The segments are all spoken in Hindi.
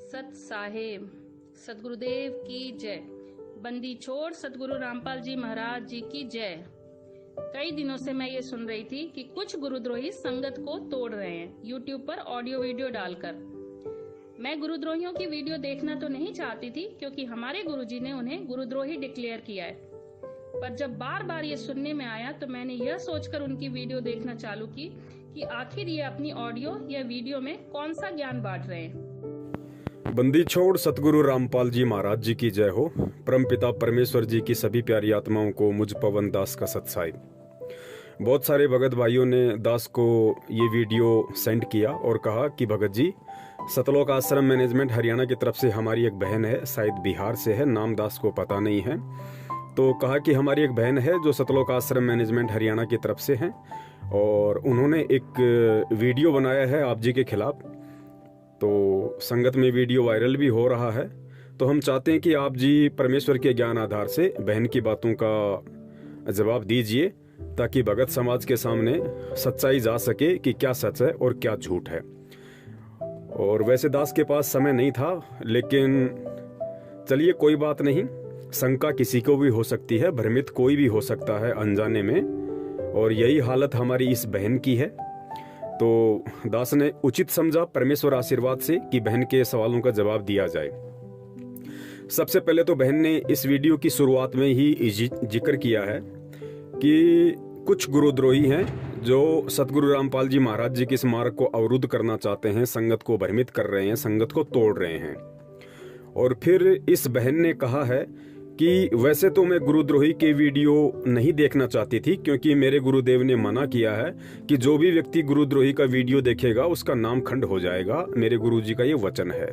सत साहेब सतगुरुदेव की जय। बंदी छोड़ सतगुरु रामपाल जी महाराज जी की जय। कई दिनों से मैं ये सुन रही थी कि कुछ गुरुद्रोही संगत को तोड़ रहे हैं यूट्यूब पर ऑडियो वीडियो डालकर। मैं गुरुद्रोहियों की वीडियो देखना तो नहीं चाहती थी क्योंकि हमारे गुरुजी ने उन्हें गुरुद्रोही डिक्लेयर किया है, पर जब बार बार ये सुनने में आया तो मैंने यह सोचकर उनकी वीडियो देखना चालू की कि आखिर ये अपनी ऑडियो या वीडियो में कौन सा ज्ञान बांट रहे हैं। बंदी छोड़ सतगुरु रामपाल जी महाराज जी की जय हो। परमपिता परमेश्वर जी की सभी प्यारी आत्माओं को मुझ पवन दास का सत्साई। बहुत सारे भगत भाइयों ने दास को ये वीडियो सेंड किया और कहा कि भगत जी, सतलोक आश्रम मैनेजमेंट हरियाणा की तरफ से हमारी एक बहन है, शायद बिहार से है, नाम दास को पता नहीं है, तो कहा कि हमारी एक बहन है जो सतलोक आश्रम मैनेजमेंट हरियाणा की तरफ से है और उन्होंने एक वीडियो बनाया है आप जी के खिलाफ। तो संगत में वीडियो वायरल भी हो रहा है। तो हम चाहते हैं कि आप जी परमेश्वर के ज्ञान आधार से बहन की बातों का जवाब दीजिए ताकि भगत समाज के सामने सच्चाई जा सके कि क्या सच है और क्या झूठ है। और वैसे दास के पास समय नहीं था, लेकिन चलिए कोई बात नहीं, शंका किसी को भी हो सकती है, भ्रमित कोई भी हो सकता है अनजाने में, और यही हालत हमारी इस बहन की है। तो दास ने उचित समझा परमेश्वर आशीर्वाद से कि बहन के सवालों का जवाब दिया जाए। सबसे पहले तो बहन ने इस वीडियो की शुरुआत में ही जिक्र किया है कि कुछ गुरुद्रोही हैं जो सतगुरु रामपाल जी महाराज जी के स्मारक को अवरुद्ध करना चाहते हैं, संगत को भ्रमित कर रहे हैं, संगत को तोड़ रहे हैं। और फिर इस बहन ने कहा है कि वैसे तो मैं गुरुद्रोही के वीडियो नहीं देखना चाहती थी क्योंकि मेरे गुरुदेव ने मना किया है कि जो भी व्यक्ति गुरुद्रोही का वीडियो देखेगा उसका नाम खंड हो जाएगा, मेरे गुरुजी का ये वचन है।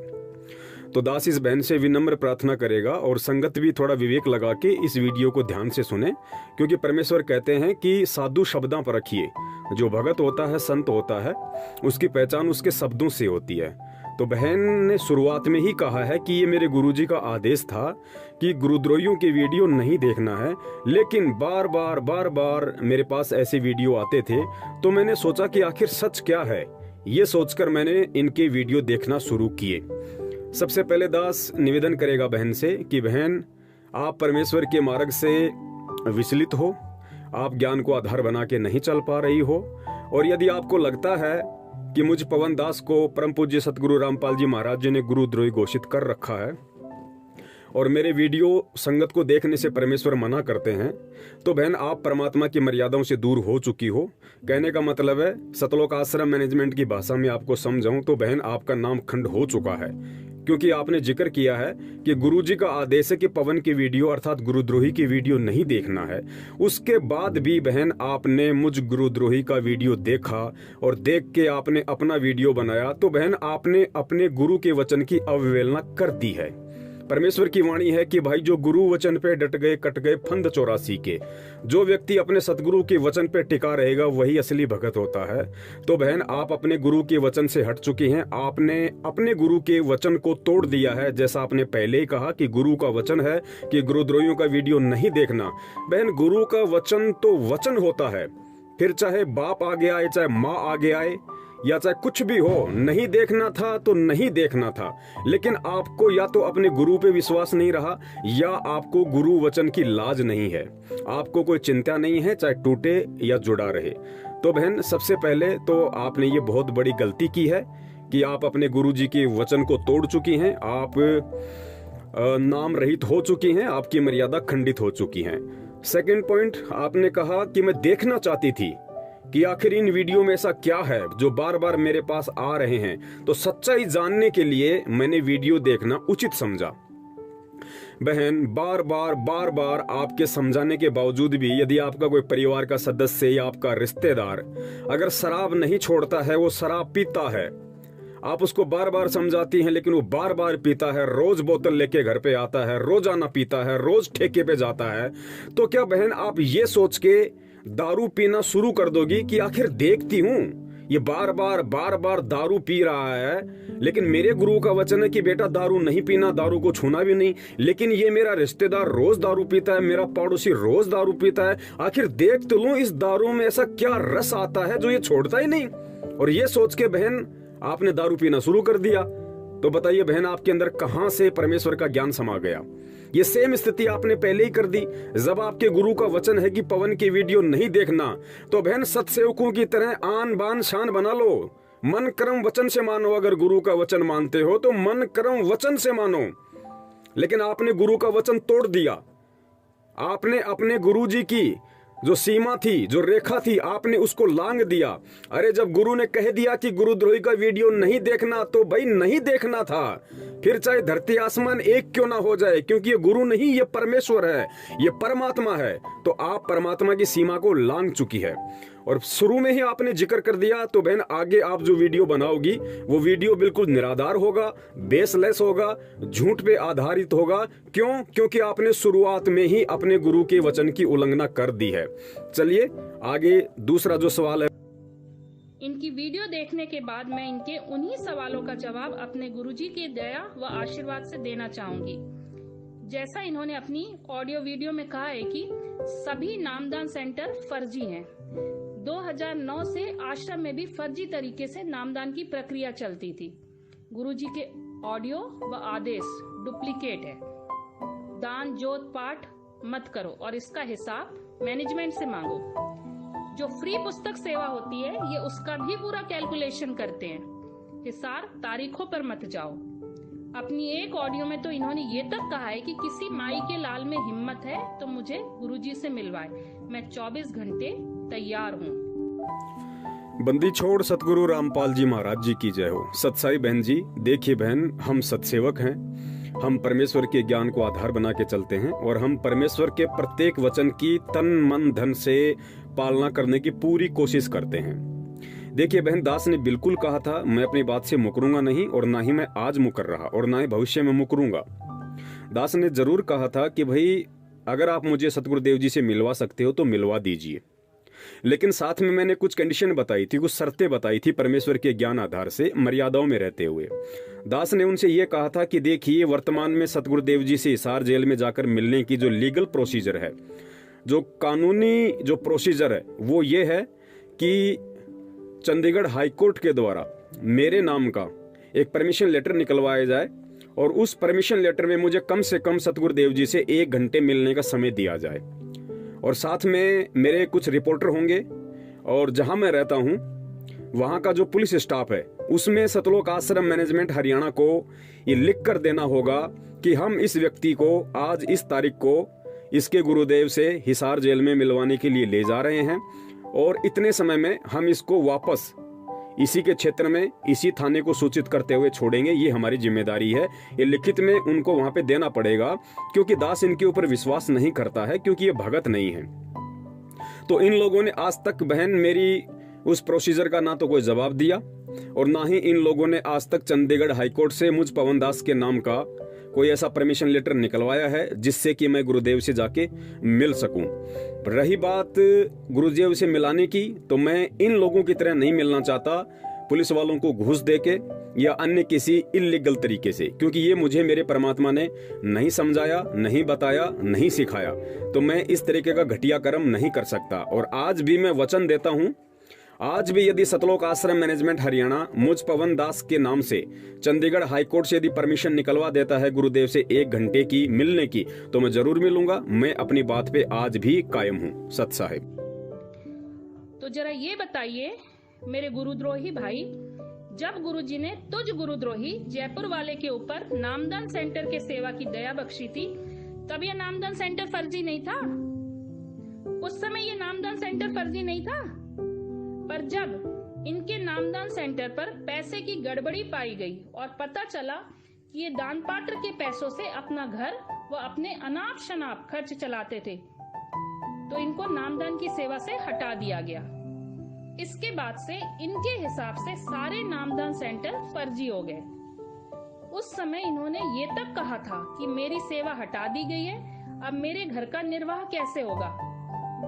तो दास इस बहन से विनम्र प्रार्थना करेगा और संगत भी थोड़ा विवेक लगा के इस वीडियो को ध्यान से सुने, क्योंकि परमेश्वर कहते हैं कि साधु शब्दां पर रखिए। जो भगत होता है, संत होता है, उसकी पहचान उसके शब्दों से होती है। तो बहन ने शुरुआत में ही कहा है कि ये मेरे गुरुजी का आदेश था कि गुरुद्रोहियों के वीडियो नहीं देखना है, लेकिन बार बार मेरे पास ऐसे वीडियो आते थे तो मैंने सोचा कि आखिर सच क्या है। ये सोचकर मैंने इनके वीडियो देखना शुरू किए। सबसे पहले दास निवेदन करेगा बहन से कि बहन, आप परमेश्वर के मार्ग से विचलित हो, आप ज्ञान को आधार बना के नहीं चल पा रही हो, और यदि आपको लगता है कि मुझ पवन दास को परम पूज्य सतगुरु रामपाल जी महाराज जी ने गुरुद्रोही घोषित कर रखा है और मेरे वीडियो संगत को देखने से परमेश्वर मना करते हैं, तो बहन आप परमात्मा की मर्यादाओं से दूर हो चुकी हो। कहने का मतलब है, सतलोक आश्रम मैनेजमेंट की भाषा में आपको समझाऊं तो बहन आपका नाम खंड हो चुका है, क्योंकि आपने जिक्र किया है कि गुरुजी का आदेश है कि पवन की वीडियो अर्थात गुरुद्रोही की वीडियो नहीं देखना है। उसके बाद भी बहन आपने मुझ गुरुद्रोही का वीडियो देखा और देख के आपने अपना वीडियो बनाया, तो बहन आपने अपने गुरु के वचन की अवहेलना कर दी है। परमेश्वर की वाणी है कि भाई जो गुरु वचन पे डट गए कट गए फंद 84 के। जो व्यक्ति अपने सतगुरु के वचन पे टिका रहेगा वही असली भगत होता है। तो बहन आप अपने गुरु के वचन से हट चुकी हैं, आपने अपने गुरु के वचन को तोड़ दिया है। जैसा आपने पहले ही कहा कि गुरु का वचन है कि गुरुद्रोहियों का वीडियो नहीं देखना। बहन गुरु का वचन तो वचन होता है, फिर चाहे बाप आगे आए, चाहे माँ आगे आए, या चाहे कुछ भी हो, नहीं देखना था तो नहीं देखना था। लेकिन आपको या तो अपने गुरु पे विश्वास नहीं रहा या आपको गुरु वचन की लाज नहीं है, आपको कोई चिंता नहीं है, चाहे टूटे या जुड़ा रहे। तो बहन सबसे पहले तो आपने ये बहुत बड़ी गलती की है कि आप अपने गुरु जी के वचन को तोड़ चुकी हैं, आप नाम रहित हो चुकी हैं, आपकी मर्यादा खंडित हो चुकी हैं। सेकंड पॉइंट, आपने कहा कि मैं देखना चाहती थी कि आखिर इन वीडियो में ऐसा क्या है जो बार बार मेरे पास आ रहे हैं। तो सच्चाई जानने के लिए मैंने वीडियो देखना उचित समझा। बहन बार बार आपके समझाने के बावजूद भी यदि आपका कोई परिवार का सदस्य या आपका रिश्तेदार अगर शराब नहीं छोड़ता है, वो शराब पीता है, आप उसको बार बार समझाती हैं लेकिन वो बार बार पीता है, रोज बोतल लेके घर पे आता है, रोजाना पीता है, रोज ठेके पे जाता है, तो क्या बहन आप ये सोच के दारू पीना शुरू कर दोगी कि आखिर देखती हूं ये बार बार दारू पी रहा है, लेकिन मेरे गुरु का वचन है कि बेटा दारू नहीं पीना, दारू को छूना भी नहीं, लेकिन ये मेरा रिश्तेदार रोज दारू पीता है, मेरा पड़ोसी रोज दारू पीता है, आखिर देख तो लूं इस दारू में ऐसा क्या रस आता है जो ये छोड़ता ही नहीं। और ये सोच के बहन आपने दारू पीना शुरू कर दिया। तो बताइए बहन, आपके अंदर कहां से परमेश्वर का ज्ञान समा गया? ये सेम स्थिति आपने पहले ही कर दी। जब आपके गुरु का वचन है कि पवन की वीडियो नहीं देखना, तो बहन सत्सेवकों की तरह आन बान शान बना लो। मन कर्म वचन से मानो। अगर गुरु का वचन मानते हो तो मन कर्म वचन से मानो। लेकिन आपने गुरु का वचन तोड़ दिया। आपने अपने गुरु जी की जो सीमा थी, जो रेखा थी, आपने उसको लांग दिया। अरे जब गुरु ने कह दिया कि गुरुद्रोही का वीडियो नहीं देखना, तो भाई नहीं देखना था। फिर चाहे धरती आसमान एक क्यों ना हो जाए, क्योंकि ये गुरु नहीं, ये परमेश्वर है, ये परमात्मा है। तो आप परमात्मा की सीमा को लांग चुकी है। और शुरू में ही आपने जिक्र कर दिया, तो बहन आगे आप जो वीडियो बनाओगी वो वीडियो बिल्कुल निराधार होगा, बेसलेस होगा, झूठ पे आधारित होगा। क्यों? क्योंकि आपने शुरुआत में ही अपने गुरु के वचन की उल्लंघना कर दी है। चलिए आगे दूसरा जो सवाल है। इनकी वीडियो देखने के बाद मैं इनके उन्हीं सवालों का जवाब अपने गुरुजी की दया व आशीर्वाद से देना चाहूंगी। जैसा इन्होंने अपनी ऑडियो वीडियो में कहा है कि सभी नामदान सेंटर फर्जी हैं। 2009 से आश्रम में भी फर्जी तरीके से नामदान की प्रक्रिया चलती थी। गुरुजी के ऑडियो व आदेश डुप्लीकेट है। दान जोत पाठ मत करो और इसका हिसाब मैनेजमेंट से मांगो। जो फ्री पुस्तक सेवा होती है, ये उसका भी पूरा कैलकुलेशन करते हैं। हिसार तारीखों पर मत जाओ। अपनी एक ऑडियो में तो इन्होंने ये तक कहा है कि किसी माई के लाल में हिम्मत है तो मुझे गुरुजी से मिलवाए, मैं 24 घंटे तैयार हूँ। बंदी छोड़ सतगुरु रामपाल जी महाराज जी की जय हो। सत्साई बहन जी, देखिए बहन, हम सत्सेवक हैं। हम परमेश्वर के ज्ञान को आधार बना के चलते हैं और हम परमेश्वर के प्रत्येक वचन की तन मन धन से पालना करने की पूरी कोशिश करते हैं। देखिए बहन, दास ने बिल्कुल कहा था, मैं अपनी बात से मुकरूंगा नहीं, और ना ही मैं आज मुकर रहा और ना ही भविष्य में मुकरूंगा। दास ने जरूर कहा था कि भाई अगर आप मुझे सतगुरुदेव जी से मिलवा सकते हो तो मिलवा दीजिए। लेकिन साथ में मैंने कुछ कंडीशन बताई थी, कुछ शर्तें बताई थी, परमेश्वर के ज्ञान आधार से मर्यादाओं में रहते हुए। दास ने उनसे यह कहा था कि देखिए, वर्तमान में सतगुरुदेव जी से हिसार जेल में जाकर मिलने की जो लीगल प्रोसीजर है, जो कानूनी जो प्रोसीजर है, वो ये है कि चंडीगढ़ हाईकोर्ट के द्वारा मेरे नाम का एक परमिशन लेटर निकलवाया जाए और उस परमिशन लेटर में मुझे कम से कम सतगुरुदेव जी से 1 घंटे मिलने का समय दिया जाए। और साथ में मेरे कुछ रिपोर्टर होंगे और जहां मैं रहता हूं वहां का जो पुलिस स्टाफ है उसमें सतलोक आश्रम मैनेजमेंट हरियाणा को ये लिख कर देना होगा कि हम इस व्यक्ति को आज इस तारीख को इसके गुरुदेव से हिसार जेल में मिलवाने के लिए ले जा रहे हैं और इतने समय में हम इसको वापस इसी के क्षेत्र में इसी थाने को सूचित करते हुए छोड़ेंगे। ये हमारी जिम्मेदारी है। ये लिखित में उनको वहां पे देना पड़ेगा, क्योंकि दास इनके ऊपर विश्वास नहीं करता है, क्योंकि ये भगत नहीं है। तो इन लोगों ने आज तक बहन मेरी उस प्रोसीजर का ना तो कोई जवाब दिया और ना ही इन लोगों ने आज तक चंडीगढ़ हाईकोर्ट से मुझ पवन दास के नाम का कोई ऐसा परमिशन लेटर निकलवाया है जिससे कि मैं गुरुदेव से जाके मिल सकूं। रही बात गुरुदेव से मिलाने की, तो मैं इन लोगों की तरह नहीं मिलना चाहता पुलिस वालों को घूस देके या अन्य किसी इलीगल तरीके से, क्योंकि ये मुझे मेरे परमात्मा ने नहीं समझाया, नहीं बताया, नहीं सिखाया। तो मैं इस तरीके का घटिया कर्म नहीं कर सकता। और आज भी मैं वचन देता हूं, आज भी यदि सतलोक आश्रम मैनेजमेंट हरियाणा मुझ पवन दास के नाम से चंडीगढ़ हाईकोर्ट से यदि परमिशन निकलवा देता है गुरुदेव से 1 घंटे की मिलने की, तो मैं जरूर मिलूंगा। मैं अपनी बात पे आज भी कायम हूँ। सत साहिब। तो जरा ये बताइए मेरे गुरुद्रोही भाई, जब गुरुजी ने तुझ गुरुद्रोही जयपुर वाले के ऊपर नामदान सेंटर के सेवा की दया बख्शी थी, तब यह नामदान सेंटर फर्जी नहीं था? उस समय ये नामदान सेंटर फर्जी नहीं था। पर जब इनके नामदान सेंटर पर पैसे की गड़बड़ी पाई गई और पता चला कि ये दान पात्र के पैसों से अपना घर व अपने अनाप शनाप खर्च चलाते थे, तो इनको नामदान की सेवा से हटा दिया गया। इसके बाद से इनके हिसाब से सारे नामदान सेंटर फर्जी हो गए। उस समय इन्होंने ये तक कहा था कि मेरी सेवा हटा दी गई है, अब मेरे घर का निर्वाह कैसे होगा।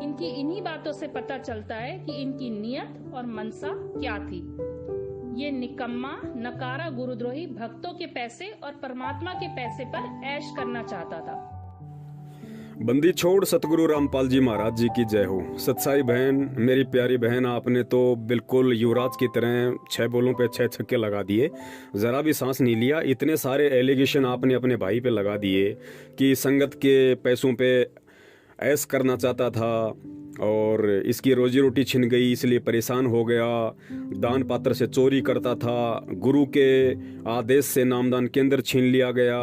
इनकी इन्हीं बातों से पता चलता है कि इनकी नियत और मनसा क्या थी। ये निकम्मा नकारा गुरुद्रोही भक्तों के पैसे और परमात्मा के पैसे पर ऐश करना चाहता था। बंदी छोड़ सतगुरु रामपाल जी महाराज जी की जय हो। सत्साई बहन, मेरी प्यारी बहन, आपने तो बिल्कुल युवराज की तरह 6 बॉलों पे 6 छक्के लगा दिए, ज़रा भी सांस नहीं लिया। इतने सारे एलिगेशन आपने अपने भाई पे लगा दिए कि संगत के पैसों पे ऐश करना चाहता था और इसकी रोजी रोटी छिन गई इसलिए परेशान हो गया, दान पात्र से चोरी करता था, गुरु के आदेश से नामदान केंद्र छीन लिया गया।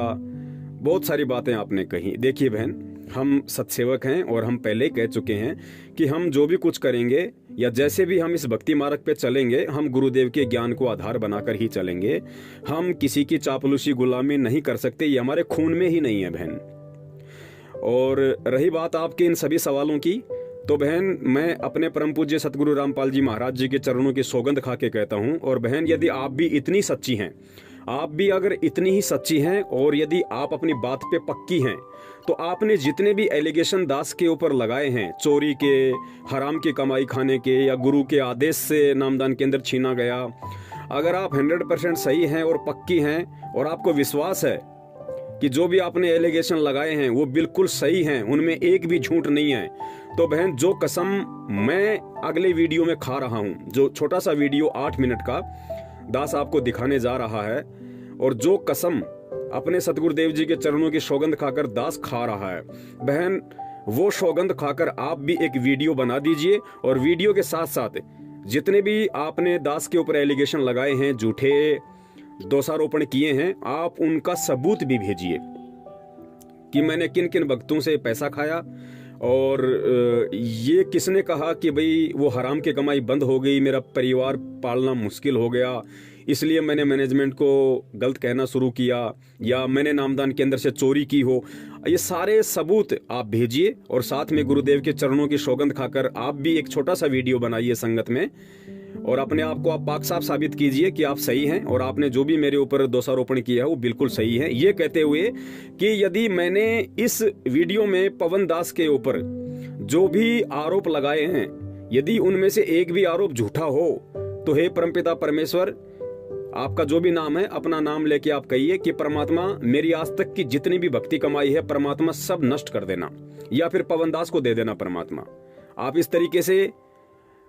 बहुत सारी बातें आपने कही। देखिए बहन, हम सत्सेवक हैं और हम पहले ही कह चुके हैं कि हम जो भी कुछ करेंगे या जैसे भी हम इस भक्ति मार्ग पे चलेंगे, हम गुरुदेव के ज्ञान को आधार बनाकर ही चलेंगे। हम किसी की चापलूसी गुलामी नहीं कर सकते, ये हमारे खून में ही नहीं है बहन। और रही बात आपके इन सभी सवालों की, तो बहन मैं अपने परम पूज्य सतगुरु रामपाल जी महाराज जी के चरणों की सौगंध खा के कहता हूँ, और बहन यदि आप भी इतनी सच्ची हैं, आप भी अगर इतनी ही सच्ची हैं और यदि आप अपनी बात पे पक्की हैं, तो आपने जितने भी एलिगेशन दास के ऊपर लगाए हैं, चोरी के, हराम की कमाई खाने के या गुरु के आदेश से नामदान केंद्र छीना गया, अगर आप 100% सही हैं और पक्की हैं और आपको विश्वास है कि जो भी आपने एलिगेशन लगाए हैं वो बिल्कुल सही हैं, उनमें एक भी झूठ नहीं है, तो बहन जो कसम मैं अगले वीडियो में खा रहा हूं, जो छोटा सा वीडियो 8 मिनट का दास आपको दिखाने जा रहा है, और जो कसम अपने सतगुरुदेव जी के चरणों की सौगंध खाकर दास खा रहा है, बहन वो सौगंध खाकर आप भी एक वीडियो बना दीजिए और वीडियो के साथ साथ जितने भी आपने दास के ऊपर एलिगेशन लगाए हैं, झूठे दोषारोपण किए हैं, आप उनका सबूत भी भेजिए कि मैंने किन किन भक्तों से पैसा खाया और ये किसने कहा कि भाई वो हराम की कमाई बंद हो गई, मेरा परिवार पालना मुश्किल हो गया, इसलिए मैंने मैनेजमेंट को गलत कहना शुरू किया, या मैंने नामदान के अंदर से चोरी की हो। ये सारे सबूत आप भेजिए और साथ में गुरुदेव के चरणों की सौगंध खाकर आप भी एक छोटा सा वीडियो बनाइए संगत में, और अपने आप को आप पाक साफ साबित कीजिए कि आप सही हैं और आपने जो भी मेरे ऊपर दोषारोपण किया है वो बिल्कुल सही है, ये कहते हुए कि यदि मैंने इस वीडियो में पवन दास के ऊपर जो भी आरोप लगाए हैं, यदि उनमें से एक भी आरोप झूठा हो, तो हे परमपिता परमेश्वर, आपका जो भी नाम है अपना नाम लेके आप कहिए कि परमात्मा मेरी आज तक की जितनी भी भक्ति कमाई है परमात्मा सब नष्ट कर देना, या फिर पवन दास को दे देना परमात्मा। आप इस तरीके से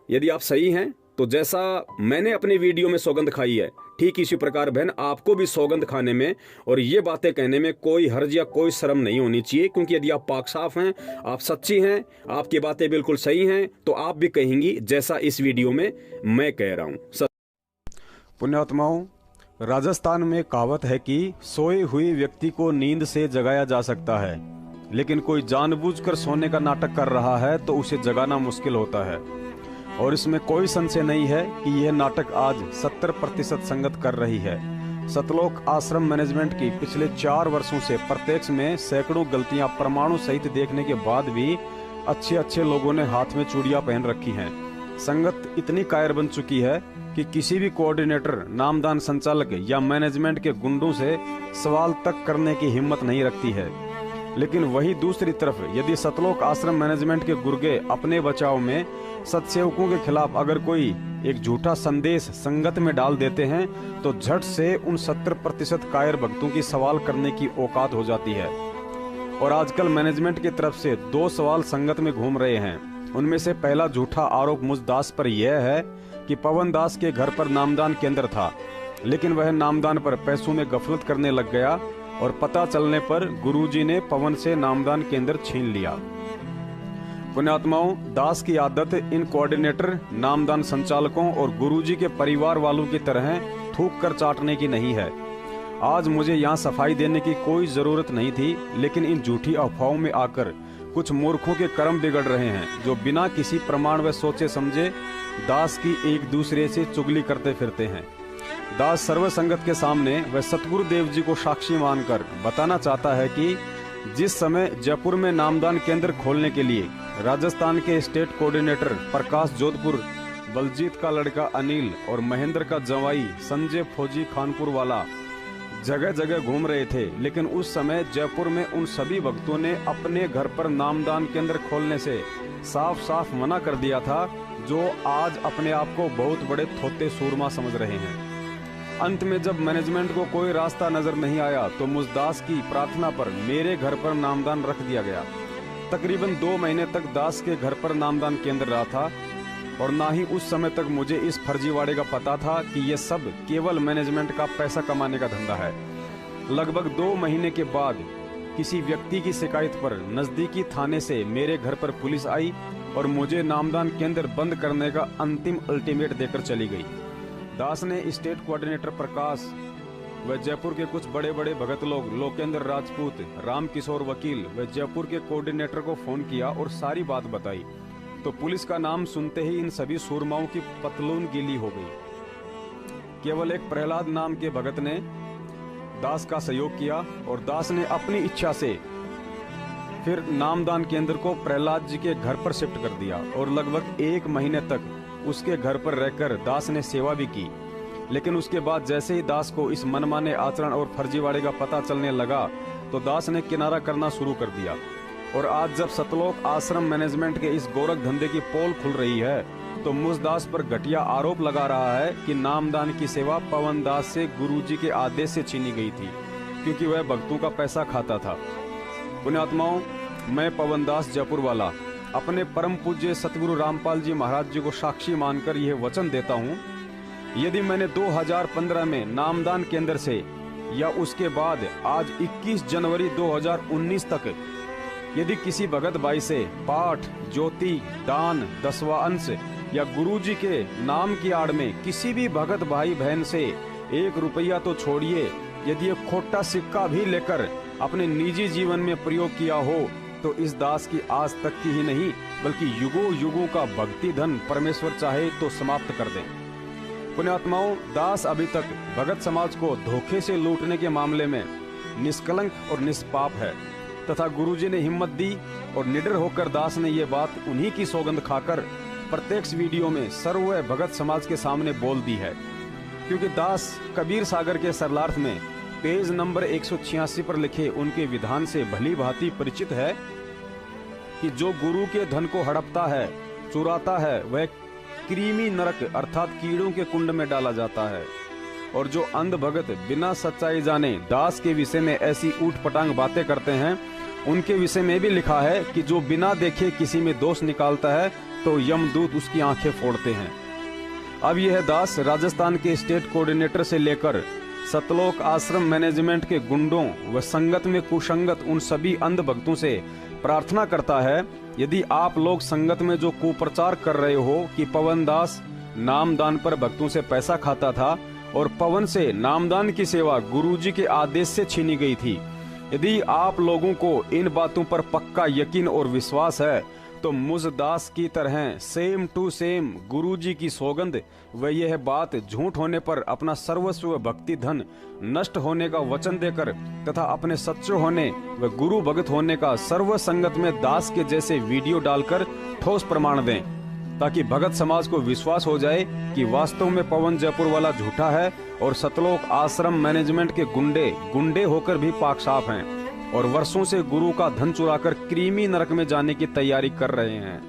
यदि आप सही हैं तो जैसा मैंने अपनी वीडियो में सौगंध खाई है, ठीक इसी प्रकार बहन आपको भी सौगंध खाने में और ये बातें कहने में कोई हर्ज या कोई शर्म नहीं होनी चाहिए, क्योंकि यदि आप पाक साफ हैं, आप सच्ची हैं, आपकी बातें बिल्कुल सही हैं, तो आप भी कहेंगी जैसा इस वीडियो में मैं कह रहा हूँ। पुण्यात्माओं, राजस्थान में कहावत है कि सोए हुए व्यक्ति को नींद से जगाया जा सकता है, लेकिन कोई जानबूझकर सोने का नाटक कर रहा है तो उसे जगाना मुश्किल होता है। और इसमें कोई संशय नहीं है कि यह नाटक आज 70% संगत कर रही है। सतलोक आश्रम मैनेजमेंट की पिछले 4 वर्षों से प्रत्यक्ष में सैकड़ों गलतियां प्रमाणों सहित देखने के बाद भी अच्छे लोगों ने हाथ में चूड़ियां पहन रखी हैं। संगत इतनी कायर बन चुकी है कि किसी भी कोऑर्डिनेटर, नामदान संचालक या मैनेजमेंट के गुंडों से सवाल तक करने की हिम्मत नहीं रखती है। लेकिन वही दूसरी तरफ यदि सतलोक आश्रम मैनेजमेंट के गुर्गे अपने बचाव में सत्सेवकों के खिलाफ अगर कोई एक झूठा संदेश संगत में डाल देते हैं, तो झट से उन 70% कायर भक्तों की सवाल करने की औकात हो जाती है। और आजकल मैनेजमेंट की तरफ से 2 सवाल संगत में घूम रहे हैं। उनमें से पहला झूठा आरोप मुझ दास पर यह है कि पवन दास के घर पर नामदान केंद्र था, लेकिन वह नामदान पर पैसों में गफलत करने लग गया और पता चलने पर गुरुजी ने पवन से नामदान केंद्र छीन लिया। पुण्यात्माओं, दास की आदत इन कोऑर्डिनेटर, नामदान संचालकों और गुरुजी के परिवार वालों की तरह थूक कर चाटने की नहीं है। आज मुझे यहाँ सफाई देने की कोई जरूरत नहीं थी, लेकिन इन झूठी अफवाहों में आकर कुछ मूर्खों के कर्म बिगड़ रहे हैं, जो बिना किसी प्रमाण व सोचे समझे दास की एक दूसरे से चुगली करते फिरते हैं। दास सर्व संगत के सामने वह सतगुरु देव जी को साक्षी मानकर बताना चाहता है कि जिस समय जयपुर में नामदान केंद्र खोलने के लिए राजस्थान के स्टेट कोऑर्डिनेटर प्रकाश जोधपुर, बलजीत का लड़का अनिल और महेंद्र का जवाई संजय फौजी खानपुर वाला जगह जगह घूम रहे थे, लेकिन उस समय जयपुर में उन सभी भक्तों ने अपने घर पर नामदान केंद्र खोलने से साफ साफ मना कर दिया था, जो आज अपने आप को बहुत बड़े थोते सूरमा समझ रहे हैं। अंत में जब मैनेजमेंट को कोई रास्ता नजर नहीं आया तो मुझदास की प्रार्थना पर मेरे घर पर नामदान रख दिया गया। तकरीबन 2 महीने तक दास के घर पर नामदान केंद्र रहा था और ना ही उस समय तक मुझे इस फर्जीवाड़े का पता था कि यह सब केवल मैनेजमेंट का पैसा कमाने का धंधा है। लगभग 2 महीने के बाद किसी व्यक्ति की शिकायत पर नजदीकी थाने से मेरे घर पर पुलिस आई और मुझे नामदान केंद्र बंद करने का अंतिम अल्टीमेट देकर चली गई। दास ने स्टेट कोऑर्डिनेटर प्रकाश व जयपुर के कुछ बड़े बड़े भगत लोग लोकेंद्र राजपूत, राम किशोर वकील व जयपुर के कोऑर्डिनेटर को फोन किया और सारी बात बताई तो पुलिस का नाम सुनते ही इन सभी सूरमाओं की पतलून गीली हो गई। केवल एक प्रहलाद नाम के भगत ने दास का सहयोग किया और दास ने अपनी इच्छा से फिर नामदान केंद्र को प्रहलाद जी के घर पर शिफ्ट कर दिया और लगभग 1 महीने तक उसके घर पर रहकर दास ने सेवा भी की। लेकिन उसके बाद जैसे ही दास को इस मनमाने आचरण और फर्जीवाड़े का पता चलने लगा तो दास ने किनारा करना शुरू कर दिया। और आज जब सतलोक आश्रम मैनेजमेंट के इस गोरख धंधे की पोल खुल रही है तो मुझ दास पर घटिया आरोप लगा रहा है कि नामदान की सेवा पवन दास से गुरुजी के आदेश से छीनी गई थी क्योंकि वह भक्तों का पैसा खाता था। पुण्यात्माओं, मैं पवन दास जयपुर वाला अपने परम पूज्य सतगुरु रामपाल जी महाराज जी को साक्षी मानकर यह वचन देता हूँ, यदि मैंने 2015 में नामदान केंद्र से या उसके बाद आज 21 जनवरी 2019 तक यदि किसी भगत भाई से पाठ, ज्योति, दान, 10वां अंश या गुरुजी के नाम की आड़ में किसी भी भगत भाई बहन से 1 रुपया तो छोड़िए, यदि एक खोटा सिक्का भी लेकर अपने निजी जीवन में प्रयोग किया हो तो इस दास की आज तक की ही नहीं बल्कि युगों युगों का भक्ति धन परमेश्वर चाहे तो समाप्त कर दें। पुण्यात्माओं, दास अभी तक भगत समाज को धोखे से लूटने के मामले में निष्कलंक और निष्पाप है तथा गुरुजी ने हिम्मत दी और निडर होकर दास ने ये बात उन्हीं की सौगंध खाकर प्रत्येक वीडियो में सर्व भगत समाज के सामने बोल दी है। क्योंकि दास कबीर सागर के सरलार्थ में पेज नंबर 186 पर लिखे उनके विधान से भली भांति परिचित है कि जो गुरु के धन को हड़पता है, चुराता है, वह कृमि नरक अर्थात कीड़ों के कुंड में डाला जाता है। और जो अंध भगत बिना सच्चाई जाने दास के विषय में ऐसी ऊट पटांग बातें करते हैं, उनके विषय में भी लिखा है कि जो बिना देखे किसी में दोष निकालता है तो यमदूत उसकी आंखें फोड़ते हैं। अब यह दास राजस्थान के स्टेट कोऑर्डिनेटर से लेकर सतलोक आश्रम मैनेजमेंट के गुंडों व संगत में कुसंगत उन सभी अंध भक्तों से प्रार्थना करता है, यदि आप लोग संगत में जो कुप्रचार कर रहे हो कि पवन दास नामदान पर भक्तों से पैसा खाता था और पवन से नामदान की सेवा गुरुजी के आदेश से छीनी गई थी, यदि आप लोगों को इन बातों पर पक्का यकीन और विश्वास है तो मुझ दास की तरह सेम टू सेम गुरुजी की सौगंध व यह बात झूठ होने पर अपना सर्वस्व भक्ति धन नष्ट होने का वचन देकर तथा अपने सच्चे होने व गुरु भगत होने का सर्व संगत में दास के जैसे वीडियो डालकर ठोस प्रमाण दें, ताकि भगत समाज को विश्वास हो जाए कि वास्तव में पवन जयपुर वाला झूठा है और सतलोक आश्रम मैनेजमेंट के गुंडे होकर भी पाक साफ हैं और वर्षों से गुरु का धन चुराकर कृमि नरक में जाने की तैयारी कर रहे हैं।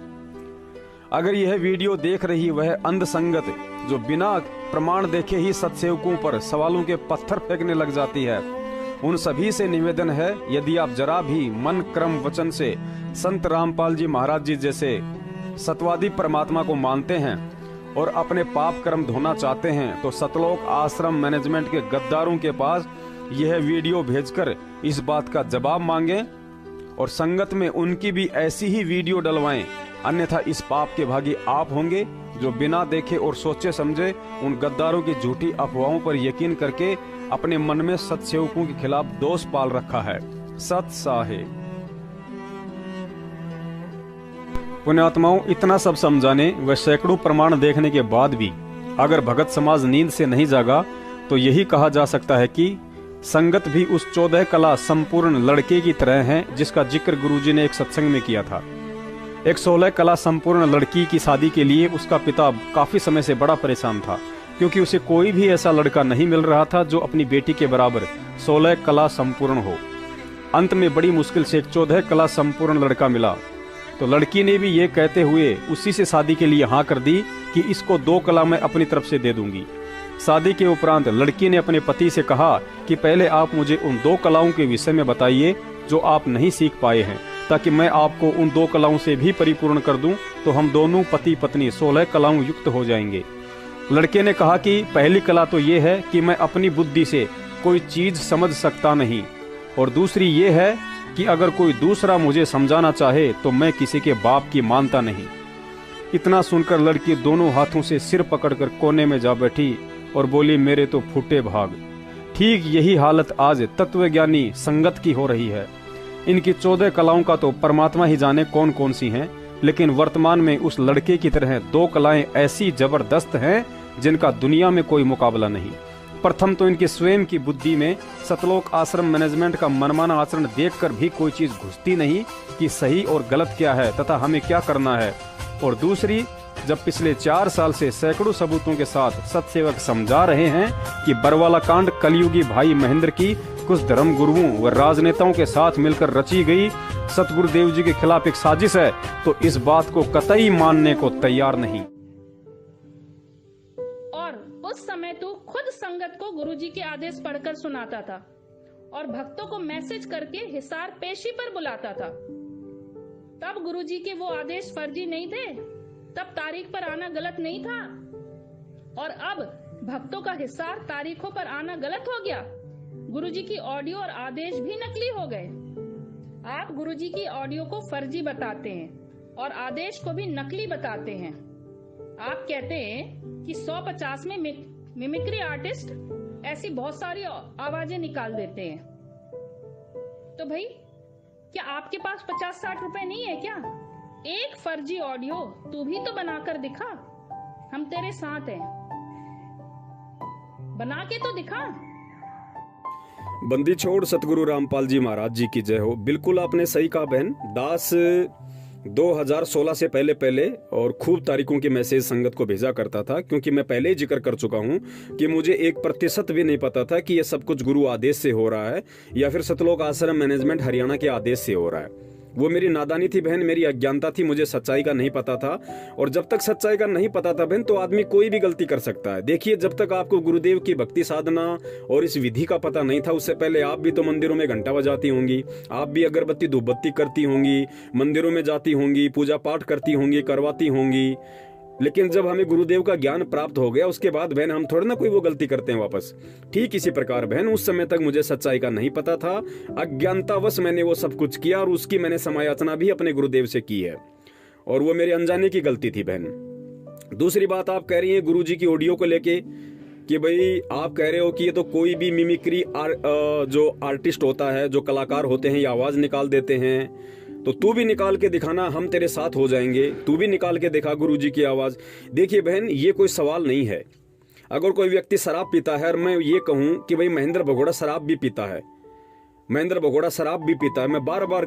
अगर यह वीडियो देख रही वह अंध संगत जो बिना प्रमाण देखे ही सत्सेवकों पर सवालों के पत्थर फेंकने लग जाती है, उन सभी से निवेदन है, यदि आप जरा भी मन क्रम वचन से संत रामपाल जी महाराज जी जैसे सतवादी परमात्मा को मानते हैं और अपने पाप कर्म धोना चाहते हैं तो सतलोक आश्रम मैनेजमेंट के गद्दारों के पास यह वीडियो भेजकर इस बात का जवाब मांगे और संगत में उनकी भी ऐसी ही वीडियो डलवाएं, अन्यथा इस पाप के भागी आप होंगे जो बिना देखे और सोचे समझे उन गद्दारों की झूठी अफवाहों पर यकीन करके अपने मन में सत्सेवकों के खिलाफ दोष पाल रखा है। सत साहेब। पुण्यात्माओं, इतना सब समझाने व सैकड़ों प्रमाण देखने के बाद भी अगर भगत समाज नींद से नहीं जागा तो यही कहा जा सकता है कि संगत भी उस 14 कला संपूर्ण लड़के की तरह है जिसका जिक्र गुरुजी ने एक सत्संग में किया था। एक 16 कला संपूर्ण लड़की की शादी के लिए उसका पिता काफी समय से बड़ा परेशान था, क्योंकि उसे कोई भी ऐसा लड़का नहीं मिल रहा था जो अपनी बेटी के बराबर 16 कला संपूर्ण हो। अंत में बड़ी मुश्किल से एक 14 कला संपूर्ण लड़का मिला तो लड़की ने भी ये कहते हुए उसी से शादी के लिए हाँ कर दी कि इसको 2 कला मैं अपनी तरफ से दे दूंगी। शादी के उपरांत लड़की ने अपने पति से कहा कि पहले आप मुझे उन 2 कलाओं के विषय में बताइए जो आप नहीं सीख पाए हैं, ताकि मैं आपको उन 2 कलाओं से भी परिपूर्ण कर दूं, तो हम दोनों पति पत्नी 16 कलाओं युक्त हो जाएंगे। लड़के ने कहा कि पहली कला तो ये है कि मैं अपनी बुद्धि से कोई चीज समझ सकता नहीं, और दूसरी ये है कि अगर कोई दूसरा मुझे समझाना चाहे तो मैं किसी के बाप की मानता नहीं। इतना सुनकर लड़की दोनों हाथों से सिर पकड़कर कोने में जा बैठी और बोली, मेरे तो फूटे भाग। ठीक यही हालत आज तत्वज्ञानी संगत की हो रही है। इनकी 14 कलाओं का तो परमात्मा ही जाने कौन कौन सी हैं, लेकिन वर्तमान में उस लड़के की तरह 2 कलाएं ऐसी जबरदस्त हैं जिनका दुनिया में कोई मुकाबला नहीं। प्रथम तो इनकी स्वयं की बुद्धि में सतलोक आश्रम मैनेजमेंट का मनमाना आचरण देखकर भी कोई चीज घुसती नहीं कि सही और गलत क्या है तथा हमें क्या करना है। और दूसरी, जब पिछले 4 साल से सैकड़ों सबूतों के साथ सत्सेवक समझा रहे हैं कि बरवाला कांड कलयुगी भाई महेंद्र की कुछ धर्म गुरुओं व राजनेताओं के साथ मिलकर रची गई सतगुरुदेव जी के खिलाफ एक साजिश है, तो इस बात को कतई मानने को तैयार नहीं। और उस समय तू खुद संगत को गुरुजी के आदेश पढ़कर सुनाता था और भक्तों को मैसेज करके हिसार पेशी पर बुलाता था। तब गुरुजी के वो आदेश फर्जी नहीं थे, तब तारीख पर आना गलत नहीं था, और अब भक्तों का हिसार तारीखों पर आना गलत हो गया। गुरुजी की ऑडियो और आदेश भी नकली हो गए। आप गुरुजी की ऑडियो को फर्जी बताते हैं और आदेश को भी नकली बताते हैं। आप कहते हैं कि 150 में मिमिक्री आर्टिस्ट ऐसी बहुत सारी आवाजें निकाल देते हैं। तो भाई, क्या आपके पास 50-60 रुपए नहीं है क्या? एक फर्जी ऑडियो तू भी तो बनाकर दिखा, हम तेरे साथ हैं, बना के तो दिखा। बंदी छोड़ सतगुरु रामपाल जी महाराज जी की जय हो। बिल्कुल आपने सही कहा बहन। दास 2016 से पहले और खूब तारीखों के मैसेज संगत को भेजा करता था, क्योंकि मैं पहले ही जिक्र कर चुका हूं कि मुझे 1% भी नहीं पता था कि यह सब कुछ गुरु आदेश से हो रहा है या फिर सतलोक आश्रम मैनेजमेंट हरियाणा के आदेश से हो रहा है। वो मेरी नादानी थी बहन, मेरी अज्ञानता थी, मुझे सच्चाई का नहीं पता था। और जब तक सच्चाई का नहीं पता था बहन, तो आदमी कोई भी गलती कर सकता है। देखिए, जब तक आपको गुरुदेव की भक्ति साधना और इस विधि का पता नहीं था, उससे पहले आप भी तो मंदिरों में घंटा बजाती होंगी, आप भी अगरबत्ती धूपबत्ती करती होंगी, मंदिरों में जाती होंगी, पूजा पाठ करती होंगी, करवाती होंगी। लेकिन जब हमें गुरुदेव का ज्ञान प्राप्त हो गया, उसके बाद बहन हम थोड़ी ना कोई वो गलती करते हैं वापस। ठीक इसी प्रकार बहन, उस समय तक मुझे सच्चाई का नहीं पता था, अज्ञानतावश मैंने वो सब कुछ किया और उसकी मैंने समायाचना भी अपने गुरुदेव से की है, और वो मेरे अनजाने की गलती थी बहन। दूसरी बात, आप कह रही हैं गुरुजी की ऑडियो को लेके कि भाई आप कह रहे हो कि ये तो कोई भी मिमिक्री जो आर्टिस्ट होता है, जो कलाकार होते हैं, ये आवाज निकाल देते हैं, तो तू भी निकाल के दिखाना, हम तेरे साथ हो जाएंगे, तू भी निकाल के दिखा गुरुजी की आवाज। देखिए बहन, ये कोई सवाल नहीं है। अगर कोई व्यक्ति शराब पीता है और मैं ये कहूं कि भाई महेंद्र भगोड़ा शराब भी पीता है, महेंद्र भगोड़ा शराब भी पीता है, मैं बार बार